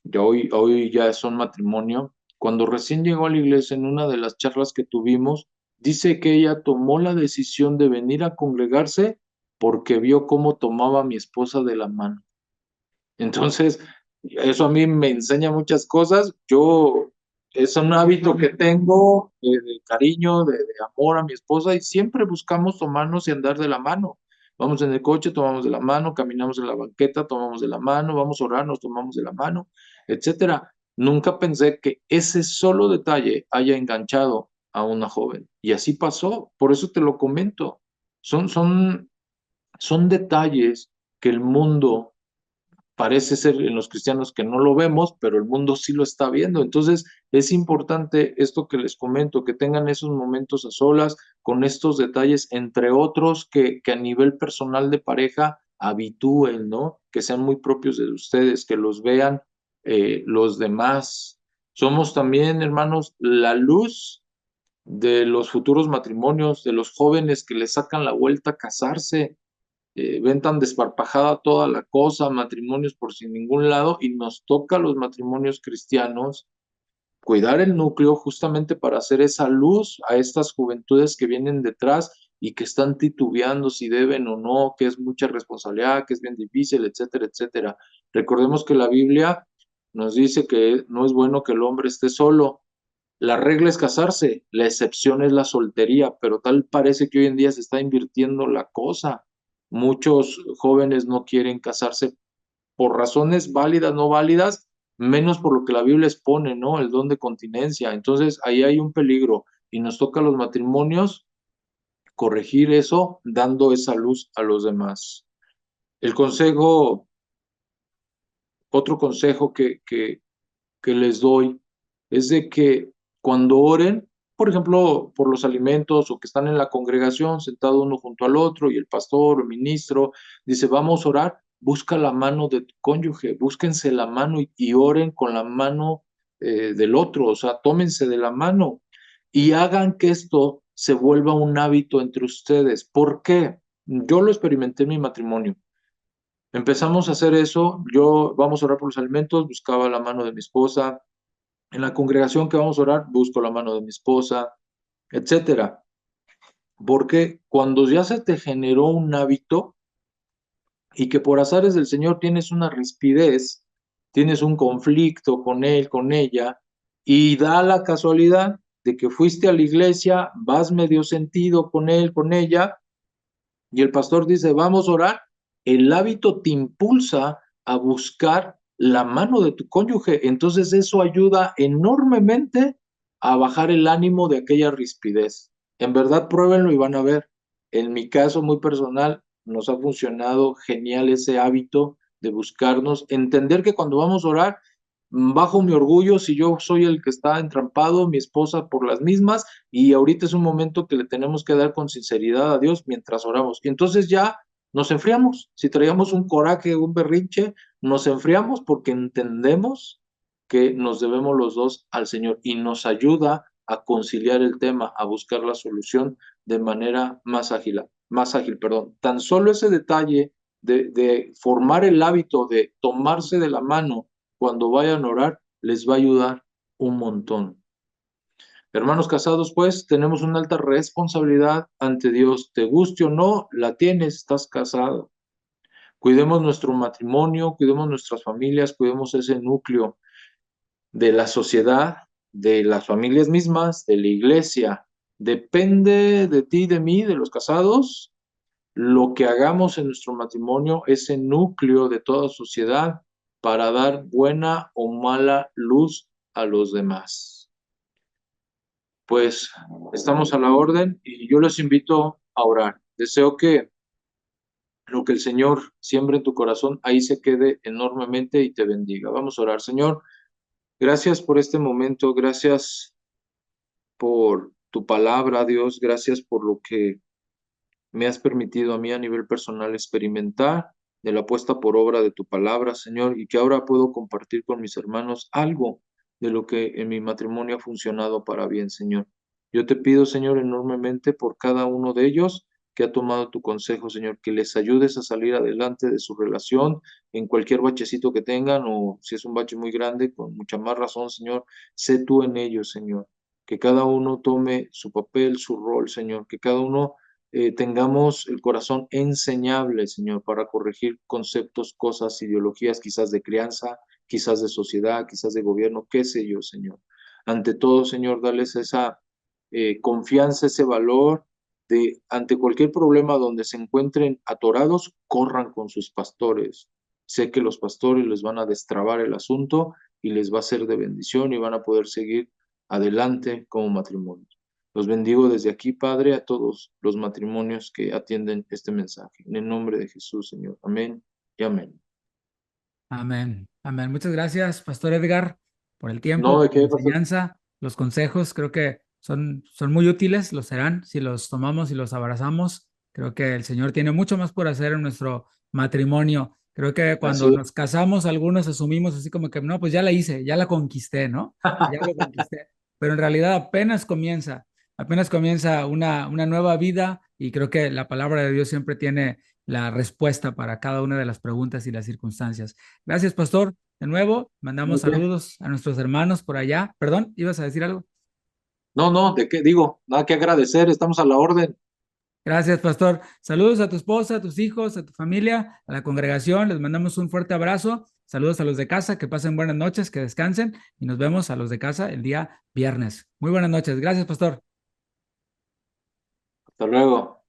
ya hoy ya son matrimonio, cuando recién llegó a la iglesia en una de las charlas que tuvimos, dice que ella tomó la decisión de venir a congregarse porque vio cómo tomaba a mi esposa de la mano. Entonces, eso a mí me enseña muchas cosas. Es un hábito que tengo de cariño, de amor a mi esposa y siempre buscamos tomarnos y andar de la mano. Vamos en el coche, tomamos de la mano, caminamos en la banqueta, tomamos de la mano, vamos a orar, nos tomamos de la mano, etcétera. Nunca pensé que ese solo detalle haya enganchado a una joven. Y así pasó. Por eso te lo comento. Son, son, son detalles que el mundo parece ser en los cristianos que no lo vemos, pero el mundo sí lo está viendo. Entonces, es importante esto que les comento, que tengan esos momentos a solas con estos detalles, entre otros, que a nivel personal de pareja habitúen, ¿no? Que sean muy propios de ustedes, que los vean los demás. Somos también, hermanos, la luz de los futuros matrimonios, de los jóvenes que les sacan la vuelta a casarse, ven tan desparpajada toda la cosa, matrimonios por sin ningún lado, y nos toca a los matrimonios cristianos cuidar el núcleo justamente para hacer esa luz a estas juventudes que vienen detrás y que están titubeando si deben o no, que es mucha responsabilidad, que es bien difícil, etcétera, etcétera. Recordemos que la Biblia nos dice que no es bueno que el hombre esté solo. La regla es casarse, la excepción es la soltería, pero tal parece que hoy en día se está invirtiendo la cosa. Muchos jóvenes no quieren casarse por razones válidas, no válidas, menos por lo que la Biblia expone, ¿no? El don de continencia. Entonces, ahí hay un peligro y nos toca a los matrimonios corregir eso, dando esa luz a los demás. El consejo, otro consejo que les doy es de que cuando oren, por ejemplo, por los alimentos o que están en la congregación, sentado uno junto al otro y el pastor o el ministro dice, vamos a orar, busca la mano de tu cónyuge, búsquense la mano y oren con la mano del otro, o sea, tómense de la mano y hagan que esto se vuelva un hábito entre ustedes. ¿Por qué? Yo lo experimenté en mi matrimonio. Empezamos a hacer eso, yo vamos a orar por los alimentos, buscaba la mano de mi esposa, en la congregación que vamos a orar, busco la mano de mi esposa, etcétera. Porque cuando ya se te generó un hábito y que por azares del Señor tienes una rispidez, tienes un conflicto con él, con ella, y da la casualidad de que fuiste a la iglesia, vas medio sentido con él, con ella, y el pastor dice, vamos a orar, el hábito te impulsa a buscar la mano de tu cónyuge. Entonces eso ayuda enormemente a bajar el ánimo de aquella rispidez. En verdad, pruébenlo y van a ver. En mi caso muy personal, nos ha funcionado genial ese hábito de buscarnos, entender que cuando vamos a orar, bajo mi orgullo si yo soy el que está entrampado, mi esposa por las mismas, y ahorita es un momento que le tenemos que dar con sinceridad a Dios mientras oramos. Y entonces ya nos enfriamos. Si traíamos un coraje, un berrinche, nos enfriamos porque entendemos que nos debemos los dos al Señor y nos ayuda a conciliar el tema, a buscar la solución de manera más ágil, perdón. Tan solo ese detalle de formar el hábito de tomarse de la mano cuando vayan a orar, les va a ayudar un montón. Hermanos casados, pues, tenemos una alta responsabilidad ante Dios. Te guste o no, la tienes, estás casado. Cuidemos nuestro matrimonio, cuidemos nuestras familias, cuidemos ese núcleo de la sociedad, de las familias mismas, de la iglesia. Depende de ti, de mí, de los casados, lo que hagamos en nuestro matrimonio, ese núcleo de toda sociedad, para dar buena o mala luz a los demás. Pues estamos a la orden y yo les invito a orar. Deseo que lo que el Señor siembre en tu corazón, ahí se quede enormemente y te bendiga. Vamos a orar. Señor, gracias por este momento, gracias por tu palabra, Dios, gracias por lo que me has permitido a mí a nivel personal experimentar de la puesta por obra de tu palabra, Señor, y que ahora puedo compartir con mis hermanos algo de lo que en mi matrimonio ha funcionado para bien, Señor. Yo te pido, Señor, enormemente por cada uno de ellos que ha tomado tu consejo, Señor, que les ayudes a salir adelante de su relación en cualquier bachecito que tengan o si es un bache muy grande, con mucha más razón, Señor, sé tú en ellos, Señor. Que cada uno tome su papel, su rol, Señor, que cada uno tengamos el corazón enseñable, Señor, para corregir conceptos, cosas, ideologías, quizás de crianza, quizás de sociedad, quizás de gobierno, qué sé yo, Señor. Ante todo, Señor, darles esa confianza, ese valor de ante cualquier problema donde se encuentren atorados, corran con sus pastores. Sé que los pastores les van a destrabar el asunto y les va a ser de bendición y van a poder seguir adelante como matrimonio. Los bendigo desde aquí, Padre, a todos los matrimonios que atienden este mensaje. En el nombre de Jesús, Señor. Amén y amén. Amén. Amén. Muchas gracias, Pastor Edgar, por el tiempo, No, ¿de por la qué, pastor? enseñanza, los consejos. Creo que son muy útiles, lo serán si los tomamos y los abrazamos. Creo que el Señor tiene mucho más por hacer en nuestro matrimonio. Creo que cuando Así nos casamos, algunos asumimos así como que, no, pues ya la hice, ya la conquisté, ¿no? Ya lo conquisté. Pero en realidad apenas comienza una nueva vida y creo que la palabra de Dios siempre tiene la respuesta para cada una de las preguntas y las circunstancias. Gracias, pastor. De nuevo, mandamos es. saludos a nuestros hermanos por allá. Perdón, ¿ibas a decir algo? No, no, ¿de qué? Digo, nada que agradecer, estamos a la orden. Gracias, pastor. Saludos a tu esposa, a tus hijos, a tu familia, a la congregación. Les mandamos un fuerte abrazo. Saludos a los de casa, que pasen buenas noches, que descansen y nos vemos a los de casa el día viernes. Muy buenas noches. Gracias, pastor. Hasta luego.